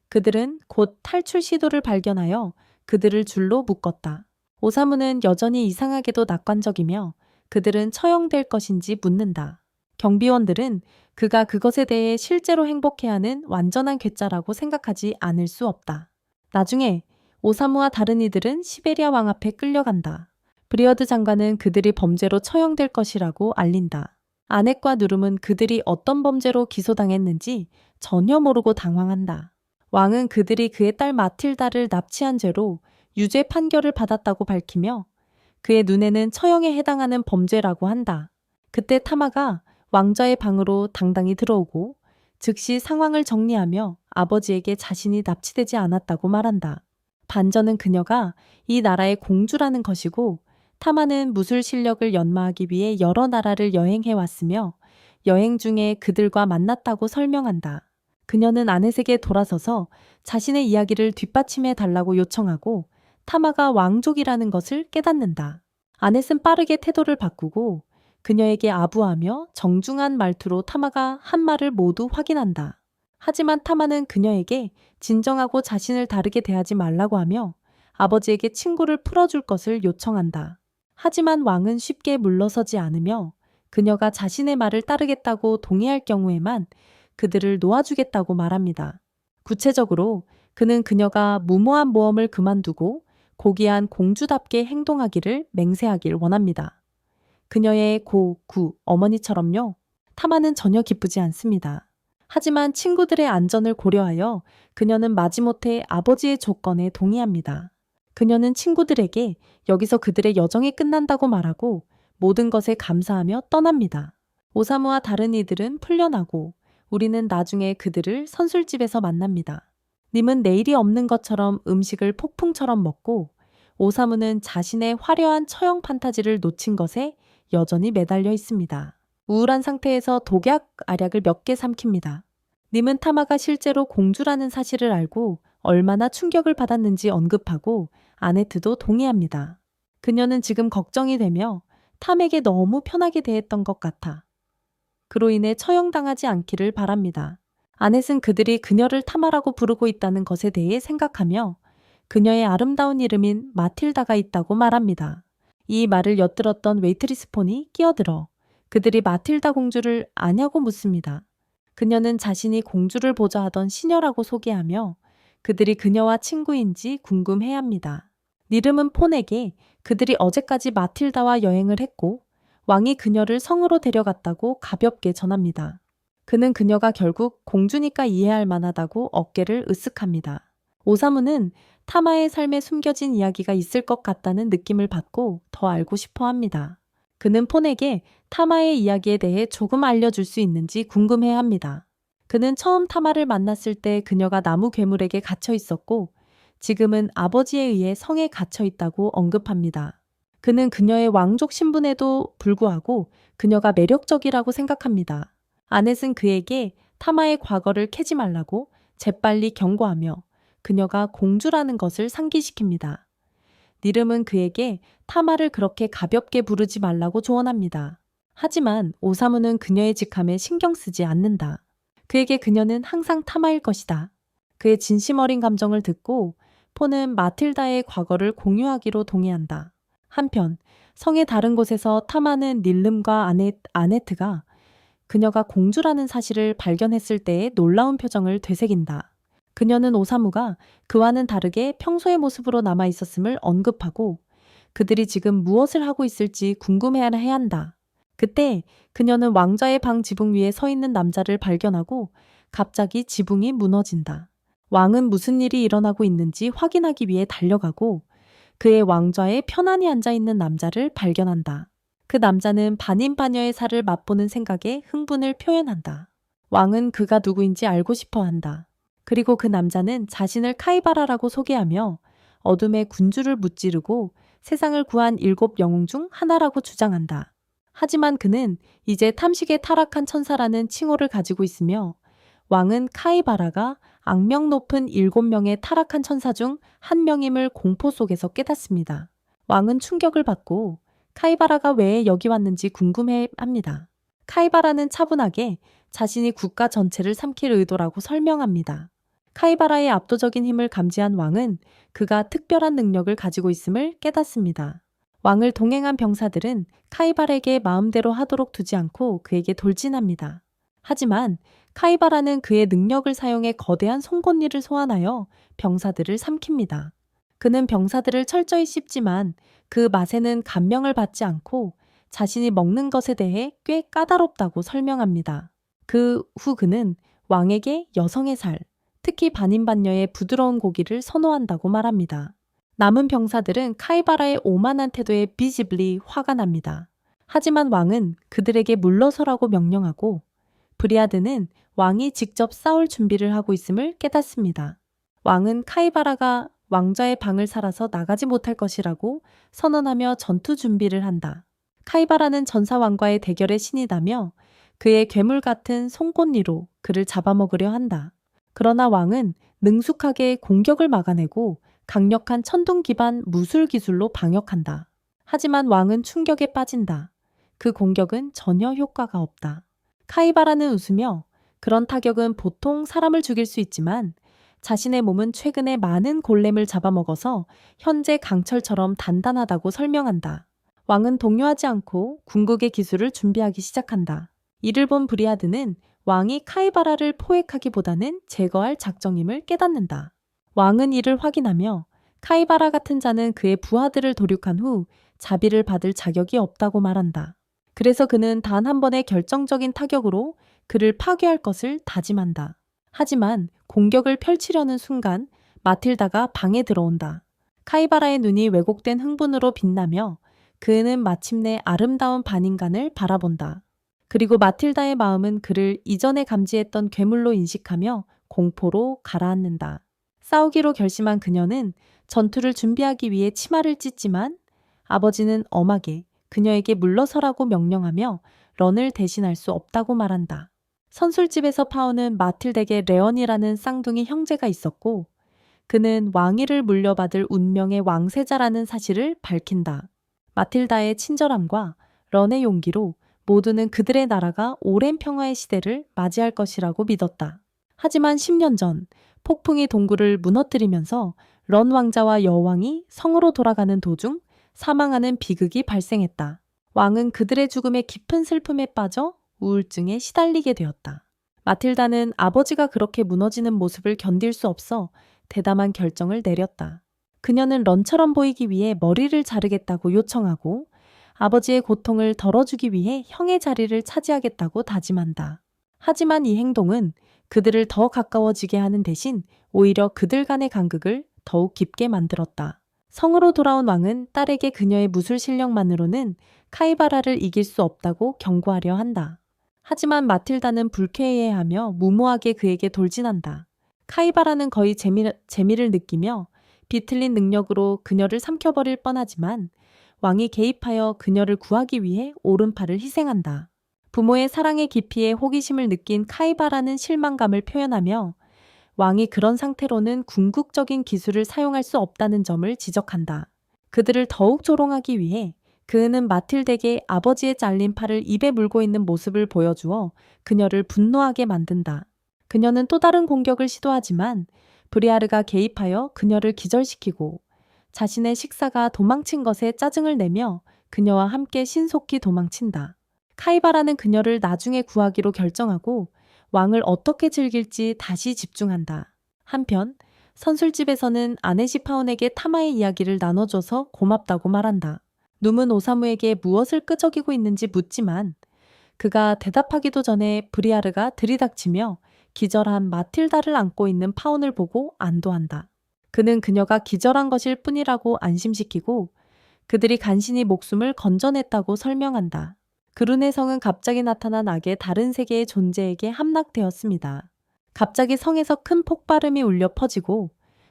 그들은 곧 탈출 시도를 발견하여 그들을 줄로 묶었다. 오사무는 여전히 이상하게도 낙관적이며 그들은 처형될 것인지 묻는다. 경비원들은 그가 그것에 대해 실제로 행복해하는 완전한 괴짜라고 생각하지 않을 수 없다. 나중에 오사무와 다른 이들은 시베리아 왕 앞에 끌려간다. 브리어드 장관은 그들이 범죄로 처형될 것이라고 알린다. 아넷과 누름은 그들이 어떤 범죄로 기소당했는지 전혀 모르고 당황한다. 왕은 그들이 그의 딸 마틸다를 납치한 죄로 유죄 판결을 받았다고 밝히며 그의 눈에는 처형에 해당하는 범죄라고 한다. 그때 타마가 왕자의 방으로 당당히 들어오고 즉시 상황을 정리하며 아버지에게 자신이 납치되지 않았다고 말한다. 반전은 그녀가 이 나라의 공주라는 것이고 타마는 무술 실력을 연마하기 위해 여러 나라를 여행해 왔으며 여행 중에 그들과 만났다고 설명한다. 그녀는 아넷에게 돌아서서 자신의 이야기를 뒷받침해 달라고 요청하고 타마가 왕족이라는 것을 깨닫는다. 아넷은 빠르게 태도를 바꾸고 그녀에게 아부하며 정중한 말투로 타마가 한 말을 모두 확인한다. 하지만 타마는 그녀에게 진정하고 자신을 다르게 대하지 말라고 하며 아버지에게 친구를 풀어줄 것을 요청한다. 하지만 왕은 쉽게 물러서지 않으며 그녀가 자신의 말을 따르겠다고 동의할 경우에만 그들을 놓아주겠다고 말합니다. 구체적으로 그는 그녀가 무모한 모험을 그만두고 고귀한 공주답게 행동하기를 맹세하길 원합니다. 그녀의 고, 구, 어머니처럼요. 타마는 전혀 기쁘지 않습니다. 하지만 친구들의 안전을 고려하여 그녀는 마지못해 아버지의 조건에 동의합니다. 그녀는 친구들에게 여기서 그들의 여정이 끝난다고 말하고 모든 것에 감사하며 떠납니다. 오사무와 다른 이들은 풀려나고 우리는 나중에 그들을 선술집에서 만납니다. 님은 내일이 없는 것처럼 음식을 폭풍처럼 먹고 오사무는 자신의 화려한 처형 판타지를 놓친 것에 여전히 매달려 있습니다. 우울한 상태에서 독약 알약을 몇 개 삼킵니다. 님은 타마가 실제로 공주라는 사실을 알고 얼마나 충격을 받았는지 언급하고 아네트도 동의합니다. 그녀는 지금 걱정이 되며 탐에게 너무 편하게 대했던 것 같아. 그로 인해 처형당하지 않기를 바랍니다. 아넷은 그들이 그녀를 타마라고 부르고 있다는 것에 대해 생각하며 그녀의 아름다운 이름인 마틸다가 있다고 말합니다. 이 말을 엿들었던 웨이트리스 폰이 끼어들어 그들이 마틸다 공주를 아냐고 묻습니다. 그녀는 자신이 공주를 보좌하던 시녀라고 소개하며 그들이 그녀와 친구인지 궁금해합니다. 니름은 폰에게 그들이 어제까지 마틸다와 여행을 했고 왕이 그녀를 성으로 데려갔다고 가볍게 전합니다. 그는 그녀가 결국 공주니까 이해할 만하다고 어깨를 으쓱합니다. 오사무는 타마의 삶에 숨겨진 이야기가 있을 것 같다는 느낌을 받고 더 알고 싶어 합니다. 그는 폰에게 타마의 이야기에 대해 조금 알려줄 수 있는지 궁금해합니다. 그는 처음 타마를 만났을 때 그녀가 나무 괴물에게 갇혀 있었고 지금은 아버지에 의해 성에 갇혀 있다고 언급합니다. 그는 그녀의 왕족 신분에도 불구하고 그녀가 매력적이라고 생각합니다. 아넷은 그에게 타마의 과거를 캐지 말라고 재빨리 경고하며 그녀가 공주라는 것을 상기시킵니다. 니름은 그에게 타마를 그렇게 가볍게 부르지 말라고 조언합니다. 하지만 오사무는 그녀의 직함에 신경 쓰지 않는다. 그에게 그녀는 항상 타마일 것이다. 그의 진심 어린 감정을 듣고 폰은 마틸다의 과거를 공유하기로 동의한다. 한편 성의 다른 곳에서 타마는 닐름과 아네트가 그녀가 공주라는 사실을 발견했을 때의 놀라운 표정을 되새긴다. 그녀는 오사무가 그와는 다르게 평소의 모습으로 남아 있었음을 언급하고 그들이 지금 무엇을 하고 있을지 궁금해해야 한다. 그때 그녀는 왕좌의 방 지붕 위에 서 있는 남자를 발견하고 갑자기 지붕이 무너진다. 왕은 무슨 일이 일어나고 있는지 확인하기 위해 달려가고 그의 왕좌에 편안히 앉아있는 남자를 발견한다. 그 남자는 반인반녀의 살을 맛보는 생각에 흥분을 표현한다. 왕은 그가 누구인지 알고 싶어 한다. 그리고 그 남자는 자신을 카이바라라고 소개하며 어둠의 군주를 무찌르고 세상을 구한 7 영웅 중 하나라고 주장한다. 하지만 그는 이제 탐식에 타락한 천사라는 칭호를 가지고 있으며 왕은 카이바라가 악명 높은 7명의 타락한 천사 중 한 명임을 공포 속에서 깨닫습니다. 왕은 충격을 받고 카이바라가 왜 여기 왔는지 궁금해합니다. 카이바라는 차분하게 자신이 국가 전체를 삼킬 의도라고 설명합니다. 카이바라의 압도적인 힘을 감지한 왕은 그가 특별한 능력을 가지고 있음을 깨닫습니다. 왕을 동행한 병사들은 카이바라에게 마음대로 하도록 두지 않고 그에게 돌진합니다. 하지만 카이바라는 그의 능력을 사용해 거대한 송곳니를 소환하여 병사들을 삼킵니다. 그는 병사들을 철저히 씹지만 그 맛에는 감명을 받지 않고 자신이 먹는 것에 대해 꽤 까다롭다고 설명합니다. 그 후 그는 왕에게 여성의 살, 특히 반인반녀의 부드러운 고기를 선호한다고 말합니다. 남은 병사들은 카이바라의 오만한 태도에 비집리 화가 납니다. 하지만 왕은 그들에게 물러서라고 명령하고 브리아드는 왕이 직접 싸울 준비를 하고 있음을 깨닫습니다. 왕은 카이바라가 왕좌의 방을 살아서 나가지 못할 것이라고 선언하며 전투 준비를 한다. 카이바라는 전사왕과의 대결의 신이다며 그의 괴물 같은 송곳니로 그를 잡아먹으려 한다. 그러나 왕은 능숙하게 공격을 막아내고 강력한 천둥 기반 무술 기술로 방역한다. 하지만 왕은 충격에 빠진다. 그 공격은 전혀 효과가 없다. 카이바라는 웃으며 그런 타격은 보통 사람을 죽일 수 있지만 자신의 몸은 최근에 많은 골렘을 잡아먹어서 현재 강철처럼 단단하다고 설명한다. 왕은 동요하지 않고 궁극의 기술을 준비하기 시작한다. 이를 본 브리아드는 왕이 카이바라를 포획하기보다는 제거할 작정임을 깨닫는다. 왕은 이를 확인하며 카이바라 같은 자는 그의 부하들을 도륙한 후 자비를 받을 자격이 없다고 말한다. 그래서 그는 단 한 번의 결정적인 타격으로 그를 파괴할 것을 다짐한다. 하지만 공격을 펼치려는 순간 마틸다가 방에 들어온다. 카이바라의 눈이 왜곡된 흥분으로 빛나며 그는 마침내 아름다운 반인간을 바라본다. 그리고 마틸다의 마음은 그를 이전에 감지했던 괴물로 인식하며 공포로 가라앉는다. 싸우기로 결심한 그녀는 전투를 준비하기 위해 치마를 찢지만 아버지는 엄하게 그녀에게 물러서라고 명령하며 런을 대신할 수 없다고 말한다. 선술집에서 파오는 마틸덱의 레언이라는 쌍둥이 형제가 있었고 그는 왕위를 물려받을 운명의 왕세자라는 사실을 밝힌다. 마틸다의 친절함과 런의 용기로 모두는 그들의 나라가 오랜 평화의 시대를 맞이할 것이라고 믿었다. 하지만 10년 전 폭풍이 동굴을 무너뜨리면서 런 왕자와 여왕이 성으로 돌아가는 도중 사망하는 비극이 발생했다. 왕은 그들의 죽음에 깊은 슬픔에 빠져 우울증에 시달리게 되었다. 마틸다는 아버지가 그렇게 무너지는 모습을 견딜 수 없어 대담한 결정을 내렸다. 그녀는 런처럼 보이기 위해 머리를 자르겠다고 요청하고 아버지의 고통을 덜어주기 위해 형의 자리를 차지하겠다고 다짐한다. 하지만 이 행동은 그들을 더 가까워지게 하는 대신 오히려 그들 간의 간극을 더욱 깊게 만들었다. 성으로 돌아온 왕은 딸에게 그녀의 무술 실력만으로는 카이바라를 이길 수 없다고 경고하려 한다. 하지만 마틸다는 불쾌해하며 무모하게 그에게 돌진한다. 카이바라는 거의 재미를 느끼며 비틀린 능력으로 그녀를 삼켜버릴 뻔하지만 왕이 개입하여 그녀를 구하기 위해 오른팔을 희생한다. 부모의 사랑의 깊이에 호기심을 느낀 카이바라는 실망감을 표현하며 왕이 그런 상태로는 궁극적인 기술을 사용할 수 없다는 점을 지적한다. 그들을 더욱 조롱하기 위해 그는 마틸덱의 아버지의 잘린 팔을 입에 물고 있는 모습을 보여주어 그녀를 분노하게 만든다. 그녀는 또 다른 공격을 시도하지만 브리아르가 개입하여 그녀를 기절시키고 자신의 식사가 도망친 것에 짜증을 내며 그녀와 함께 신속히 도망친다. 카이바라는 그녀를 나중에 구하기로 결정하고 왕을 어떻게 즐길지 다시 집중한다. 한편 선술집에서는 아네시 파온에게 타마의 이야기를 나눠줘서 고맙다고 말한다. 눔은 오사무에게 무엇을 끄적이고 있는지 묻지만 그가 대답하기도 전에 브리아르가 들이닥치며 기절한 마틸다를 안고 있는 파온을 보고 안도한다. 그는 그녀가 기절한 것일 뿐이라고 안심시키고 그들이 간신히 목숨을 건져냈다고 설명한다. 그룬의 성은 갑자기 나타난 악의 다른 세계의 존재에게 함락되었습니다. 갑자기 성에서 큰 폭발음이 울려 퍼지고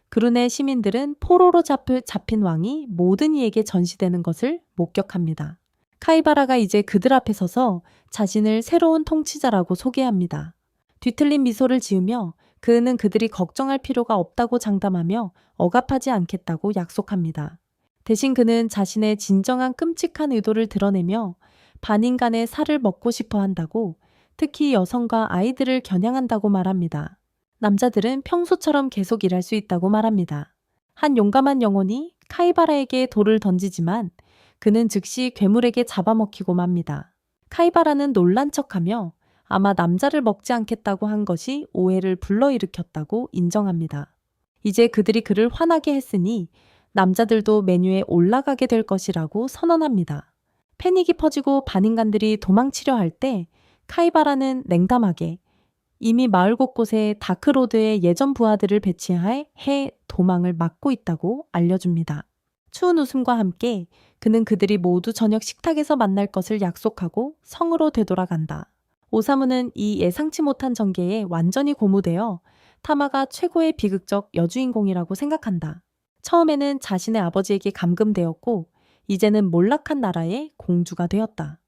그룬의 시민들은 포로로 잡힌 왕이 모든 이에게 전시되는 것을 목격합니다. 카이바라가 이제 그들 앞에 서서 자신을 새로운 통치자라고 소개합니다. 뒤틀린 미소를 지으며 그는 그들이 걱정할 필요가 없다고 장담하며 억압하지 않겠다고 약속합니다. 대신 그는 자신의 진정한 끔찍한 의도를 드러내며 반인간의 살을 먹고 싶어 한다고, 특히 여성과 아이들을 겨냥한다고 말합니다. 남자들은 평소처럼 계속 일할 수 있다고 말합니다. 한 용감한 영혼이 카이바라에게 돌을 던지지만 그는 즉시 괴물에게 잡아먹히고 맙니다. 카이바라는 놀란 척하며 아마 남자를 먹지 않겠다고 한 것이 오해를 불러일으켰다고 인정합니다. 이제 그들이 그를 화나게 했으니 남자들도 메뉴에 올라가게 될 것이라고 선언합니다. 패닉이 퍼지고 반인간들이 도망치려 할 때 카이바라는 냉담하게 이미 마을 곳곳에 다크로드의 예전 부하들을 배치해 도망을 막고 있다고 알려줍니다. 추운 웃음과 함께 그는 그들이 모두 저녁 식탁에서 만날 것을 약속하고 성으로 되돌아간다. 오사무는 이 예상치 못한 전개에 완전히 고무되어 타마가 최고의 비극적 여주인공이라고 생각한다. 처음에는 자신의 아버지에게 감금되었고 이제는 몰락한 나라의 공주가 되었다.